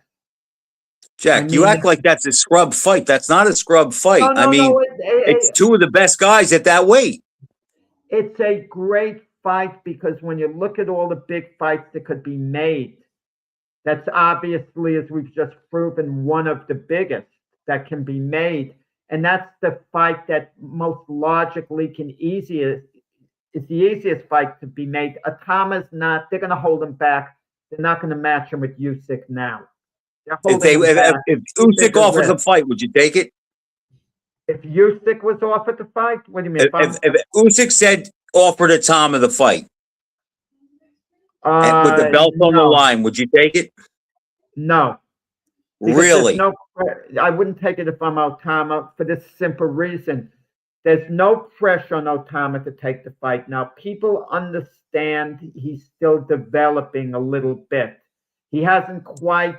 [SPEAKER 2] Jack, you act like that's a scrub fight. That's not a scrub fight. It's two of the best guys at that weight.
[SPEAKER 3] It's a great fight because when you look at all the big fights that could be made, that's obviously, as we've just proven, one of the biggest that can be made. And that's the fight that most logically is the easiest fight to be made. Atama's not. They're going to hold him back. They're not going to match him with Usyk now.
[SPEAKER 2] If Usyk offers a fight, would you take it?
[SPEAKER 3] If Usyk was offered the fight, what do you mean?
[SPEAKER 2] If Usyk said offered Atama the fight, and with the belt on the line, would you take it?
[SPEAKER 3] No. Because there's
[SPEAKER 2] Really?
[SPEAKER 3] no, I wouldn't take it if I'm Otama for this simple reason. There's no pressure on Otama to take the fight. Now, people understand he's still developing a little bit. He hasn't quite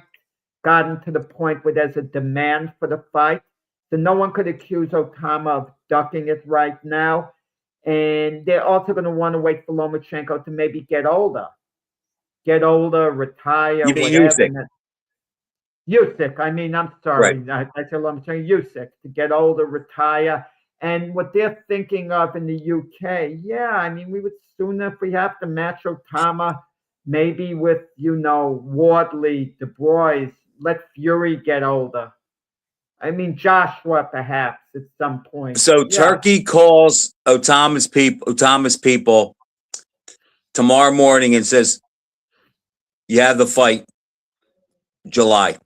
[SPEAKER 3] gotten to the point where there's a demand for the fight. So no one could accuse Otama of ducking it right now. And they're also going to want to wait for Lomachenko to maybe get older, retire,
[SPEAKER 2] You mean
[SPEAKER 3] whatever.
[SPEAKER 2] Usyk?
[SPEAKER 3] And Usyk, I mean, I'm
[SPEAKER 2] Right.
[SPEAKER 3] sorry, I said Lomachenko, Usyk, to get older, retire. And what they're thinking of in the UK, yeah, I mean, we would sooner, if we have to match Otama, maybe with, Wardley, Du Bois, let Fury get older. I mean, Joshua, perhaps, at some point.
[SPEAKER 2] So
[SPEAKER 3] Yeah.
[SPEAKER 2] Turkey calls Otama's people tomorrow morning and says, "You have the fight, July.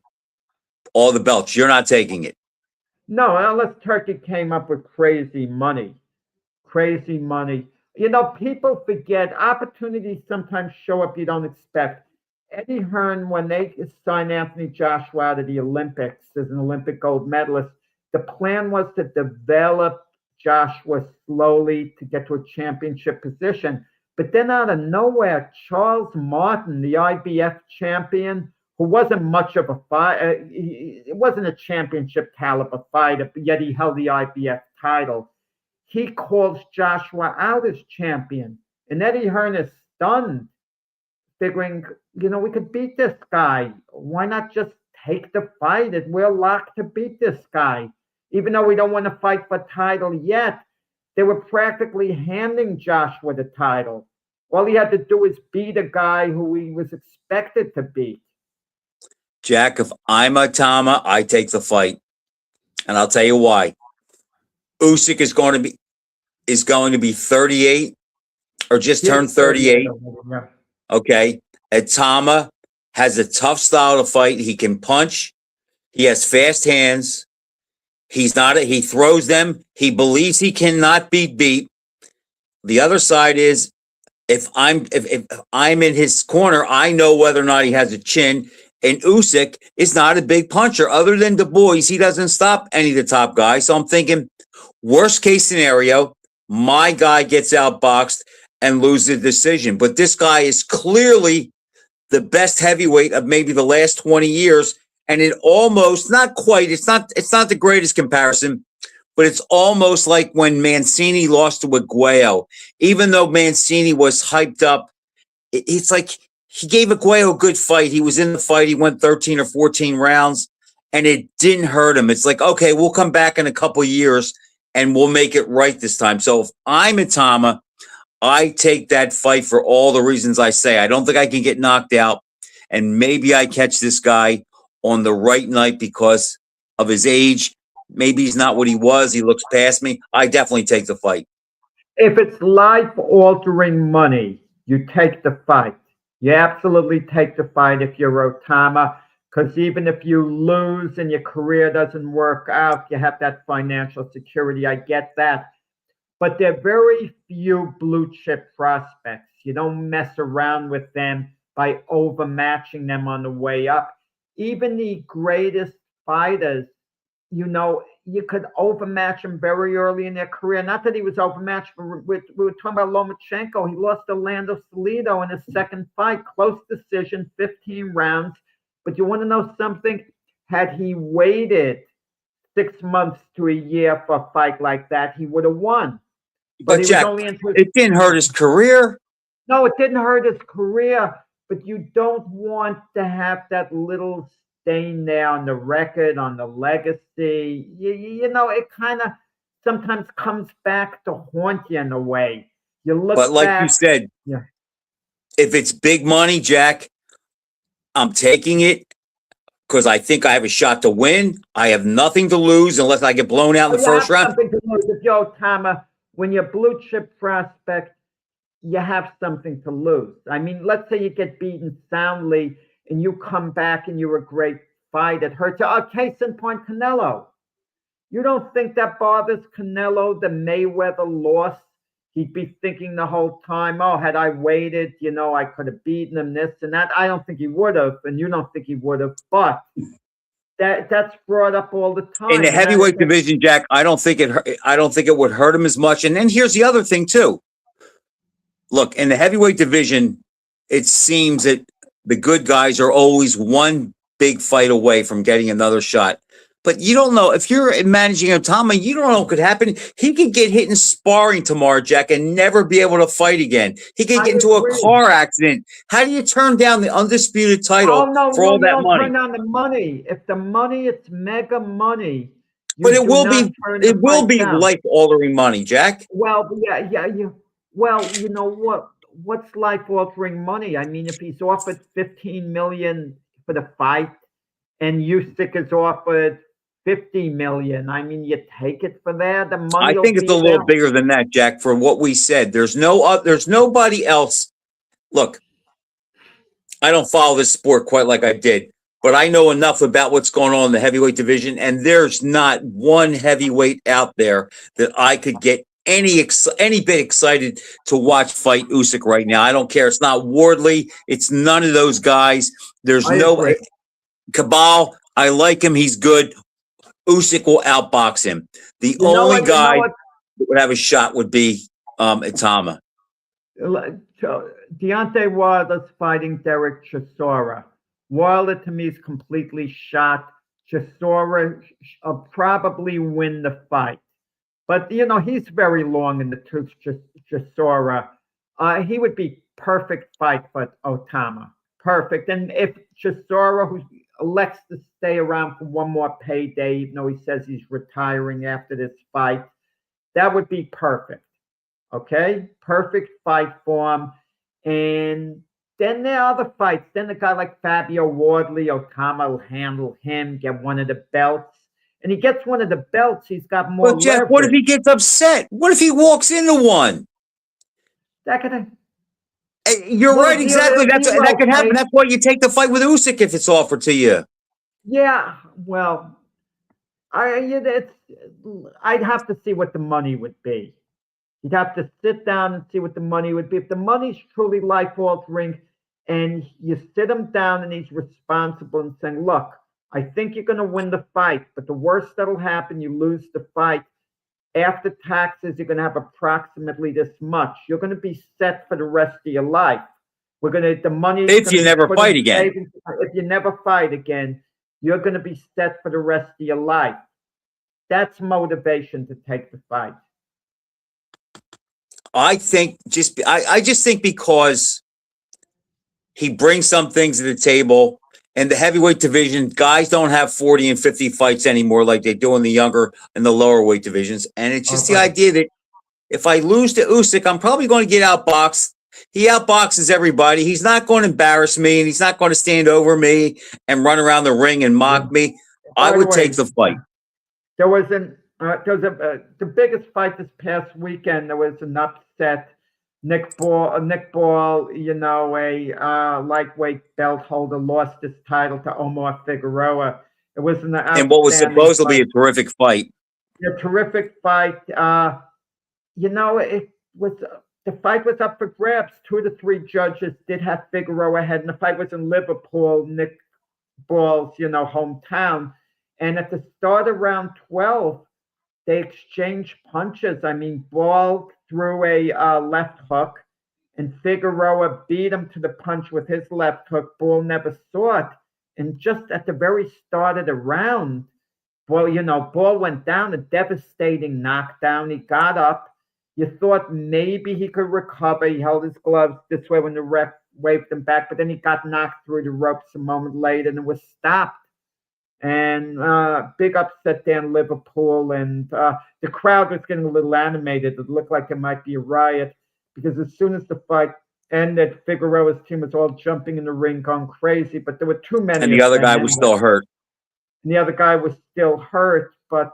[SPEAKER 2] All the belts. You're not taking it."
[SPEAKER 3] No, unless Turkey came up with crazy money. Crazy money. People forget opportunities sometimes show up you don't expect. Eddie Hearn, when they signed Anthony Joshua out of the Olympics as an Olympic gold medalist, the plan was to develop Joshua slowly to get to a championship position. But then out of nowhere, Charles Martin, the IBF champion, who wasn't much of a fight, it wasn't a championship caliber fighter, but yet he held the IBF title. He calls Joshua out as champion. And Eddie Hearn is stunned, figuring, we could beat this guy. Why not just take the fight? And we're locked to beat this guy. Even though we don't want to fight for title yet, they were practically handing Joshua the title. All he had to do is beat a guy who he was expected to beat.
[SPEAKER 2] Jack, if I'm Otama, I take the fight, and I'll tell you why. Usyk is going to be 38 or just turned 38. Okay. Otama has a tough style to fight. He can punch. He has fast hands. He throws them. He believes he cannot be beat. The other side is if I'm in his corner, I know whether or not he has a chin. And Usyk is not a big puncher. Other than Du Bois, he doesn't stop any of the top guys. So I'm thinking, worst case scenario, my guy gets outboxed and loses the decision. But this guy is clearly the best heavyweight of maybe the last 20 years. And it almost, not quite, it's not the greatest comparison, but it's almost like when Mancini lost to Aguayo. Even though Mancini was hyped up, it's like he gave Aguayo a good fight. He was in the fight. He went 13 or 14 rounds, and it didn't hurt him. It's like, okay, we'll come back in a couple of years, and we'll make it right this time. So if I'm Otama, I take that fight for all the reasons I say. I don't think I can get knocked out, and maybe I catch this guy on the right night because of his age. Maybe he's not what he was. He looks past me. I definitely take the fight.
[SPEAKER 3] If it's life-altering money, you take the fight. You absolutely take the fight if you're Otama, because even if you lose and your career doesn't work out, you have that financial security. I get that. But there are very few blue chip prospects. You don't mess around with them by overmatching them on the way up. Even the greatest fighters, you could overmatch him very early in their career. Not that he was overmatched, but we were talking about Lomachenko. He lost to Lando Salido in his second fight, close decision, 15 rounds. But you want to know something? Had he waited 6 months to a year for a fight like that, he would have won.
[SPEAKER 2] But Jack, it didn't hurt his career.
[SPEAKER 3] No, it didn't hurt his career, but you don't want to have that little stain there on the record, on the legacy. It kind of sometimes comes back to haunt you in a way. You look
[SPEAKER 2] But like
[SPEAKER 3] back,
[SPEAKER 2] you said,
[SPEAKER 3] yeah.
[SPEAKER 2] If it's big money, Jack, I'm taking it because I think I have a shot to win. I have nothing to lose unless I get blown out in the first round.
[SPEAKER 3] Something to lose. If you're Otama, when you're blue chip prospect, you have something to lose. I mean, let's say you get beaten soundly and you come back and you're a great fight. It hurts you. Case in point, Canelo. You don't think that bothers Canelo, the Mayweather loss? He'd be thinking the whole time, oh, had I waited, I could have beaten him, this and that. I don't think he would have, and you don't think he would have. But That's brought up all the time.
[SPEAKER 2] In the
[SPEAKER 3] and
[SPEAKER 2] heavyweight
[SPEAKER 3] that-
[SPEAKER 2] division, Jack, I don't think it would hurt him as much. And then here's the other thing too. Look, in the heavyweight division, it seems that the good guys are always one big fight away from getting another shot. But you don't know if you're managing Otama, you don't know what could happen. He could get hit in sparring tomorrow, Jack, and never be able to fight again. He could get into a car accident. How do you turn down the undisputed title for all that money?
[SPEAKER 3] Turn down the money. If the money, it's mega money.
[SPEAKER 2] But it will be life altering money, Jack.
[SPEAKER 3] Well, yeah. Well, you know what? What's life altering money? I mean, if he's offered 15 million for the fight, and Usyk is offered 50 million. I mean, you take it for that. The money.
[SPEAKER 2] I think it's a little bigger than that, Jack. For what we said, there's nobody else. Look, I don't follow this sport quite like I did, but I know enough about what's going on in the heavyweight division, and there's not one heavyweight out there that I could get any bit excited to watch fight Usyk right now. I don't care. It's not Wardley. It's none of those guys. There's no Cabal. I like him. He's good. Usyk will outbox him. The only guy that would have a shot would be Itama.
[SPEAKER 3] Deontay Wilder's fighting Derek Chisora. Wilder, to me, is completely shot. Chisora will probably win the fight. But, he's very long in the tooth, Chisora. He would be perfect fight for Otama. Perfect. And if Chisora, who elects to stay around for one more payday, even though he says he's retiring after this fight, that would be perfect. Okay? Perfect fight for him. And then there are other fights. Then a guy like Fabio Wardley, Otama will handle him, get one of the belts. And he gets one of the belts, he's got more leverage.
[SPEAKER 2] Jeff, what if he gets upset? What if he walks into one? You're right, exactly. That could happen. That's why you take the fight with Usyk if it's offered to you.
[SPEAKER 3] Yeah, well, I'd have to see what the money would be. You'd have to sit down and see what the money would be. If the money's truly life-altering and you sit him down and he's responsible and saying, look, I think you're going to win the fight, but the worst that'll happen, you lose the fight. After taxes, you're going to have approximately this much. You're going to be set for the rest of your life. The money.
[SPEAKER 2] If you never fight again.
[SPEAKER 3] If you never fight again, you're going to be set for the rest of your life. That's motivation to take the fight.
[SPEAKER 2] I just think because he brings some things to the table. And the heavyweight division, guys don't have 40 and 50 fights anymore like they do in the younger and the lower weight divisions. And it's just the idea that if I lose to Usyk, I'm probably going to get outboxed. He outboxes everybody. He's not going to embarrass me, and he's not going to stand over me and run around the ring and mock me. I would take the fight.
[SPEAKER 3] There was the biggest fight this past weekend. There was an upset. Nick Ball, a lightweight belt holder, lost his title to Omar Figueroa. It was
[SPEAKER 2] and what was supposed to be a terrific fight.
[SPEAKER 3] A terrific fight. It was the fight was up for grabs. 2 to 3 judges did have Figueroa ahead, and the fight was in Liverpool, Nick Ball's hometown. And at the start of round 12, they exchanged punches. I mean, Ball threw a left hook, and Figueroa beat him to the punch with his left hook. Ball never saw it. And just at the very start of the round, Ball went down, a devastating knockdown. He got up. You thought maybe he could recover. He held his gloves this way when the ref waved him back, but then he got knocked through the ropes a moment later and it was stopped. And big upset there in Liverpool, and the crowd was getting a little animated. It looked like it might be a riot because as soon as the fight ended, Figueroa's team was all jumping in the ring, going crazy. But there were too many.
[SPEAKER 2] And the other guy was still hurt.
[SPEAKER 3] But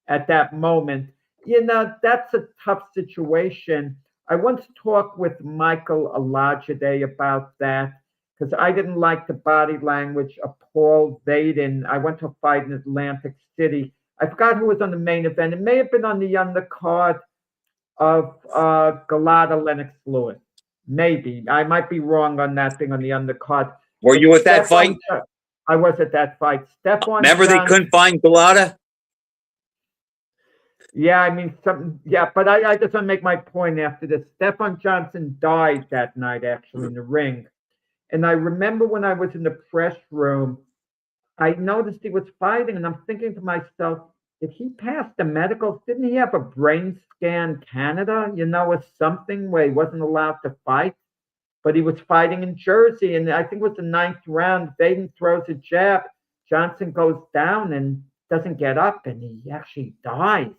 [SPEAKER 3] at that moment, that's a tough situation. I once talked with Michael Olajide about that, because I didn't like the body language of Paul Vaden. I went to a fight in Atlantic City. I forgot who was on the main event. It may have been on the undercard of Galata Lennox Lewis. Maybe. I might be wrong on that thing on the undercard.
[SPEAKER 2] Were you at that fight?
[SPEAKER 3] I was at that fight. Stephon
[SPEAKER 2] Remember they
[SPEAKER 3] Johnson.
[SPEAKER 2] couldn't find Galata?
[SPEAKER 3] Yeah, I mean, but I just want to make my point after this. Stephon Johnson died that night, actually, in the ring. And I remember when I was in the press room, I noticed he was fighting, and I'm thinking to myself, if he passed the medicals, didn't he have a brain scan Canada, or something where he wasn't allowed to fight? But he was fighting in Jersey, and I think it was the ninth round. Vaden throws a jab. Johnson goes down and doesn't get up, and he actually dies.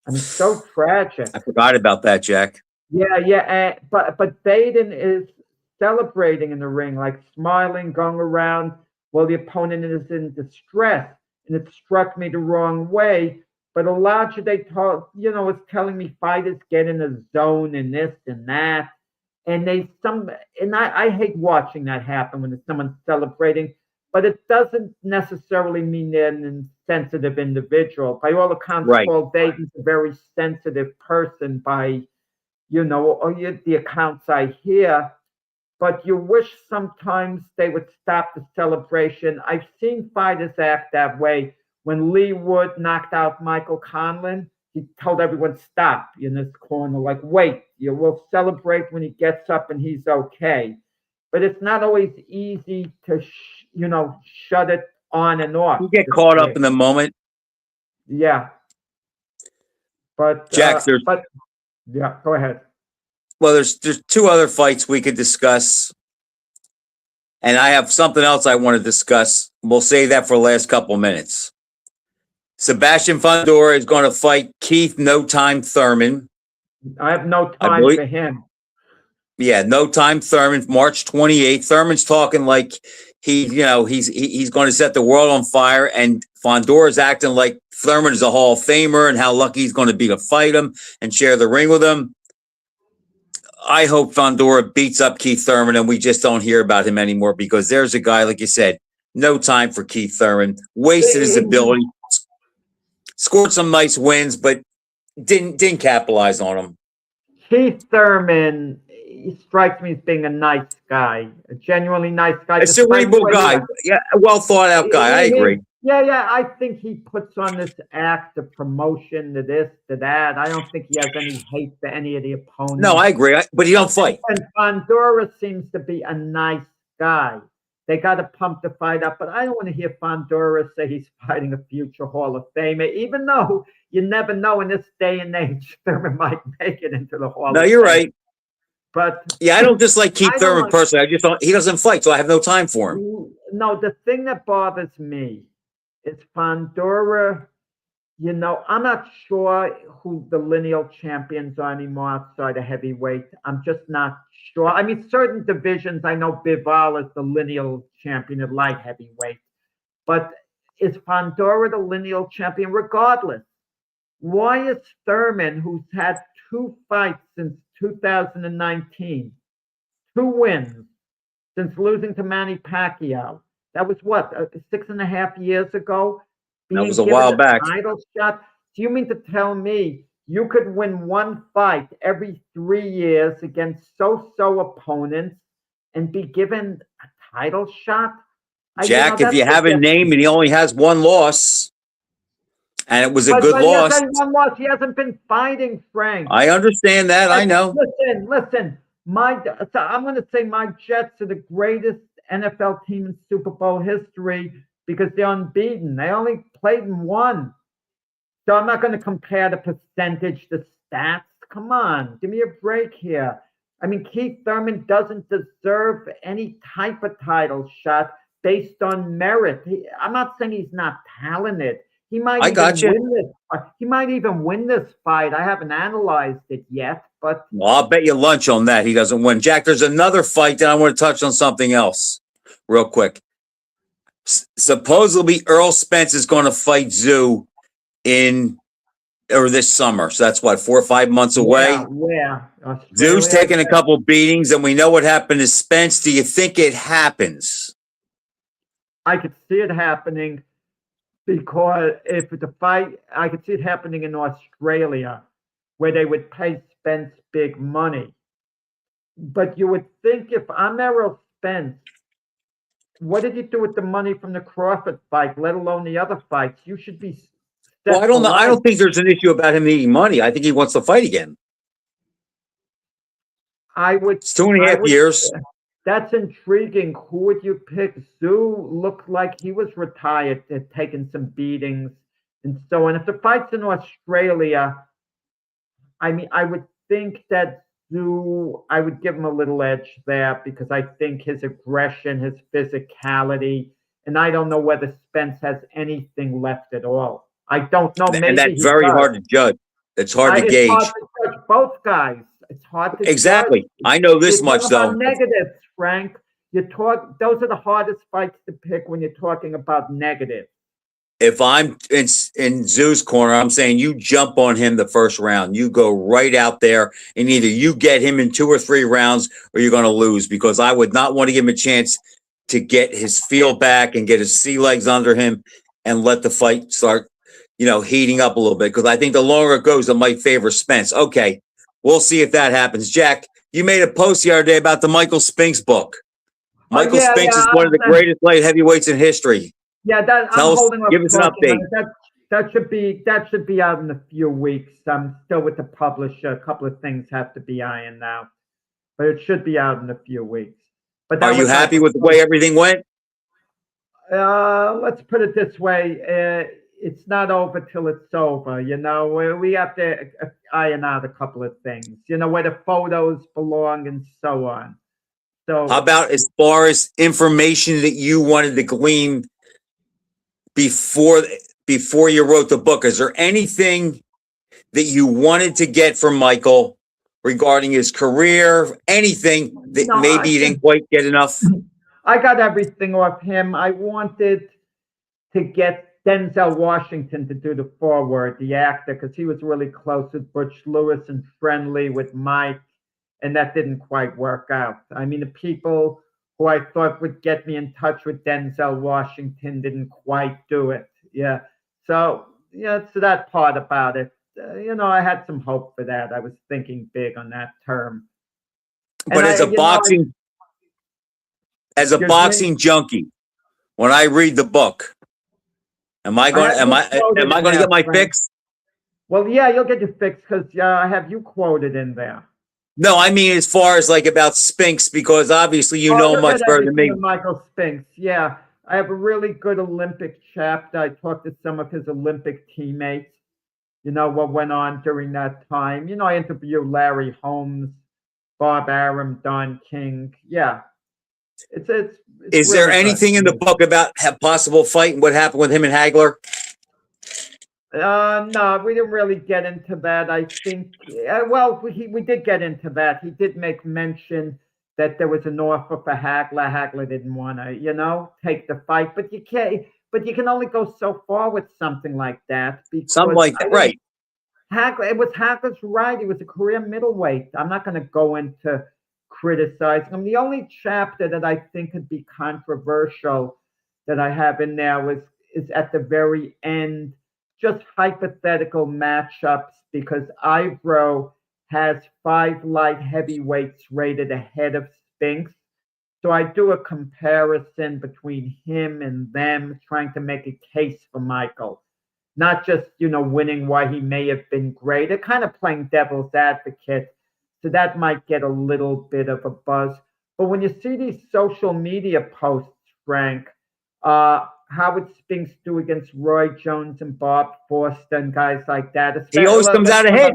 [SPEAKER 3] I mean, so tragic.
[SPEAKER 2] I forgot about that, Jack.
[SPEAKER 3] Yeah. But Vaden is celebrating in the ring, like smiling, going around while the opponent is in distress. And it struck me the wrong way. But Elijah, was telling me fighters get in a zone and this and that. And I hate watching that happen when someone's celebrating, but it doesn't necessarily mean they're an insensitive individual. By all accounts,
[SPEAKER 2] Right.
[SPEAKER 3] Paul Vaden's a very sensitive person by, the accounts I hear. But you wish sometimes they would stop the celebration. I've seen fighters act that way. When Lee Wood knocked out Michael Conlon, he told everyone, stop in this corner, like, wait, we'll celebrate when he gets up and he's okay. But it's not always easy to, shut it on and off.
[SPEAKER 2] You get caught up in the moment.
[SPEAKER 3] Yeah. But,
[SPEAKER 2] Jack,
[SPEAKER 3] yeah, go ahead.
[SPEAKER 2] Well, there's two other fights we could discuss. And I have something else I want to discuss. We'll save that for the last couple minutes. Sebastian Fundora is going to fight Keith No Time Thurman.
[SPEAKER 3] I have no time for him.
[SPEAKER 2] Yeah, No Time Thurman, March 28th. Thurman's talking like he's going to set the world on fire, and Fondora's acting like Thurman is a Hall of Famer and how lucky he's going to be to fight him and share the ring with him. I hope Fundora beats up Keith Thurman and we just don't hear about him anymore, because there's a guy, like you said, no time for Keith Thurman, wasted his ability, scored some nice wins, but didn't capitalize on them.
[SPEAKER 3] Keith Thurman, he strikes me as being a nice guy, a genuinely nice guy.
[SPEAKER 2] A cerebral guy. Yeah, a well thought out guy. I agree.
[SPEAKER 3] Yeah. I think he puts on this act of promotion to this, to that. I don't think he has any hate for any of the opponents.
[SPEAKER 2] No, I agree. But he don't fight.
[SPEAKER 3] And Fundora seems to be a nice guy. They got to pump the fight up, but I don't want to hear Fundora say he's fighting a future Hall of Famer, even though you never know in this day and age, Thurman might make it into the Hall of Fame.
[SPEAKER 2] No, you're right.
[SPEAKER 3] But
[SPEAKER 2] yeah, I don't dislike Keith Thurman personally. I just don't. He doesn't fight, so I have no time for him.
[SPEAKER 3] No, the thing that bothers me is Fundora. I'm not sure who the lineal champions are anymore outside of heavyweight. I'm just not sure. I mean, certain divisions, I know Bivol is the lineal champion at light heavyweight, but is Fundora the lineal champion regardless? Why is Thurman, who's had 2 fights since 2019, 2 wins since losing to Manny Pacquiao? That was what, 6.5 years ago?
[SPEAKER 2] That was a while back.
[SPEAKER 3] Title shot. Do you mean to tell me you could win 1 fight every 3 years against so-so opponents and be given a title shot?
[SPEAKER 2] Jack, if you have a name and he only has 1 loss, and it was a good loss.
[SPEAKER 3] He hasn't been fighting, Frank.
[SPEAKER 2] I understand that. I know.
[SPEAKER 3] Listen. I'm going to say my Jets are the greatest NFL team in Super Bowl history because they're unbeaten. They only played in 1. So I'm not going to compare the percentage, the stats. Come on, give me a break here. I mean, Keith Thurman doesn't deserve any type of title shot based on merit. I'm not saying he's not talented. He might even win this fight. I haven't analyzed it yet, but
[SPEAKER 2] I'll bet you lunch on that he doesn't win. Jack, there's another fight that I want to touch on something else real quick. Supposedly Earl Spence is going to fight Zoo this summer. So that's what, 4 or 5 months away.
[SPEAKER 3] Yeah.
[SPEAKER 2] Zoo's taking a couple beatings, and we know what happened to Spence. Do you think it happens?
[SPEAKER 3] I could see it happening. Because if the fight, I could see it happening in Australia, where they would pay Spence big money. But you would think if I'm Errol Spence, What did you do with the money from the Crawford fight, let alone the other fights? You should be
[SPEAKER 2] Well, I
[SPEAKER 3] set
[SPEAKER 2] don't
[SPEAKER 3] for
[SPEAKER 2] know. I
[SPEAKER 3] life.
[SPEAKER 2] don't think there's an issue about him needing money. I think he wants to fight again.
[SPEAKER 3] I would,
[SPEAKER 2] It's 2.5
[SPEAKER 3] I would.
[SPEAKER 2] years.
[SPEAKER 3] That's intriguing. Who would you pick? Zoo looked like he was retired, had taken some beatings, and so on. If the fight's in Australia, I mean, I would think that Zoo, I would give him a little edge there because I think his aggression, his physicality, and I don't know whether Spence has anything left at all. I don't know.
[SPEAKER 2] And
[SPEAKER 3] Maybe
[SPEAKER 2] that's
[SPEAKER 3] he
[SPEAKER 2] very
[SPEAKER 3] does.
[SPEAKER 2] hard to judge. It's hard to
[SPEAKER 3] It's hard
[SPEAKER 2] gauge.
[SPEAKER 3] to judge both guys. It's hard to judge.
[SPEAKER 2] Exactly. I know
[SPEAKER 3] You're
[SPEAKER 2] this
[SPEAKER 3] talking
[SPEAKER 2] much,
[SPEAKER 3] about
[SPEAKER 2] though.
[SPEAKER 3] negatives, Frank. Those are the hardest fights to pick when you're talking about negatives.
[SPEAKER 2] If I'm in Zoo's corner, I'm saying you jump on him the first round. You go right out there, and either you get him in 2 or 3 rounds, or you're going to lose. Because I would not want to give him a chance to get his feel back and get his sea legs under him, and let the fight start, heating up a little bit. Because I think the longer it goes, it might favor Spence. Okay, we'll see if that happens. Jack, you made a post the other day about the Michael Spinks book.
[SPEAKER 3] Oh
[SPEAKER 2] Michael
[SPEAKER 3] yeah,
[SPEAKER 2] Spinks is
[SPEAKER 3] yeah,
[SPEAKER 2] one of the greatest light heavyweights in history.
[SPEAKER 3] yeah. That I'm
[SPEAKER 2] Tell us,
[SPEAKER 3] holding up
[SPEAKER 2] give us an
[SPEAKER 3] talking on
[SPEAKER 2] update.
[SPEAKER 3] it. That should be out in a few weeks. I'm still with the publisher. A couple of things have to be ironed out, but it should be out in a few weeks. But
[SPEAKER 2] Are
[SPEAKER 3] that
[SPEAKER 2] you
[SPEAKER 3] was
[SPEAKER 2] happy with the way everything went?
[SPEAKER 3] let's put it this way. It's not over till it's over. We have to iron out a couple of things. Where the photos belong and so on.
[SPEAKER 2] How
[SPEAKER 3] So
[SPEAKER 2] about as far as information that you wanted to glean before before you wrote the book? Is there anything that you wanted to get from Michael regarding his career? Anything that
[SPEAKER 3] no,
[SPEAKER 2] maybe you didn't quite get enough?
[SPEAKER 3] I got everything off him. I wanted to get Denzel Washington to do the foreword, the actor, because he was really close with Butch Lewis and friendly with Mike, and that didn't quite work out. I mean, the people who I thought would get me in touch with Denzel Washington didn't quite do it. Yeah. So, so that part about it. I had some hope for that. I was thinking big on that term.
[SPEAKER 2] But
[SPEAKER 3] And
[SPEAKER 2] as a
[SPEAKER 3] excuse me,
[SPEAKER 2] boxing junkie, when I read the book, am I
[SPEAKER 3] I
[SPEAKER 2] going
[SPEAKER 3] have
[SPEAKER 2] am
[SPEAKER 3] you
[SPEAKER 2] I
[SPEAKER 3] quoted
[SPEAKER 2] am I
[SPEAKER 3] in
[SPEAKER 2] going to
[SPEAKER 3] there,
[SPEAKER 2] get my
[SPEAKER 3] Frank.
[SPEAKER 2] fix?
[SPEAKER 3] Well, yeah, you'll get your fix because I have you quoted in there.
[SPEAKER 2] No, I mean as far as like about Spinks, because obviously you
[SPEAKER 3] Oh,
[SPEAKER 2] know
[SPEAKER 3] you'll
[SPEAKER 2] much
[SPEAKER 3] get
[SPEAKER 2] better than
[SPEAKER 3] everything
[SPEAKER 2] me.
[SPEAKER 3] with Michael Spinks. Yeah, I have a really good Olympic chapter. I talked to some of his Olympic teammates. What went on during that time. I interviewed Larry Holmes, Bob Arum, Don King. Yeah, it's
[SPEAKER 2] Is there
[SPEAKER 3] really good.
[SPEAKER 2] anything in the book about a possible fight and what happened with him and Hagler?
[SPEAKER 3] No, we didn't really get into that. I think, well, we did get into that. He did make mention that there was an offer for Hagler. Hagler didn't want to, take the fight, but you can't. But you can only go so far with something like that
[SPEAKER 2] Something
[SPEAKER 3] because
[SPEAKER 2] like that, right?
[SPEAKER 3] Hagler. It was Hagler's right. He was a career middleweight. I'm not going to go into criticizing him. The only chapter that I think could be controversial that I have in there is at the very end, just hypothetical matchups because Ivro has 5 light heavyweights rated ahead of Spinks. So I do a comparison between him and them, trying to make a case for Michael. Not just, winning why he may have been great. They're kind of playing devil's advocate. So that might get a little bit of a buzz. But when you see these social media posts, Frank, how would Spinks do against Roy Jones and Bob Foster and guys like that?
[SPEAKER 2] He always comes out ahead.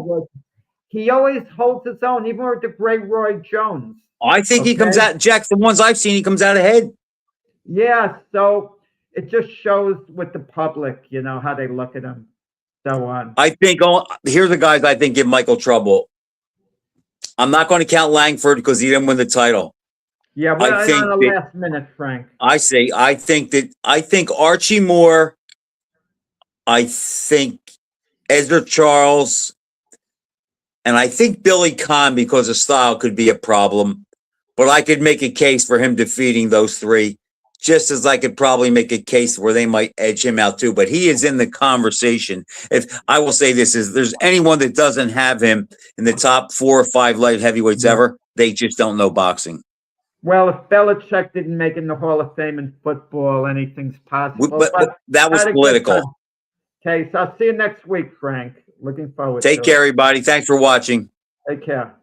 [SPEAKER 3] He always holds his own, even with the great Roy Jones.
[SPEAKER 2] I think he comes out, Jack, the ones I've seen, he comes out ahead.
[SPEAKER 3] Yeah, so it just shows with the public, how they look at him, so on.
[SPEAKER 2] I think, here are the guys I think give Michael trouble. I'm not going to count Langford because he didn't win the title.
[SPEAKER 3] Yeah, we're on the last minute, Frank.
[SPEAKER 2] I think Archie Moore, I think Ezra Charles, and I think Billy Conn, because of style, could be a problem. But I could make a case for him defeating those 3, just as I could probably make a case where they might edge him out too. But he is in the conversation. If I will say this, is there's anyone that doesn't have him in the top 4 or 5 light heavyweights ever, they just don't know boxing.
[SPEAKER 3] Well, if Belichick didn't make it in the Hall of Fame in football, anything's possible.
[SPEAKER 2] But that was
[SPEAKER 3] gotta get
[SPEAKER 2] political.
[SPEAKER 3] done. Okay, so I'll see you next week, Frank. Looking forward
[SPEAKER 2] Take
[SPEAKER 3] to
[SPEAKER 2] care,
[SPEAKER 3] it.
[SPEAKER 2] everybody. Thanks for watching.
[SPEAKER 3] Take care.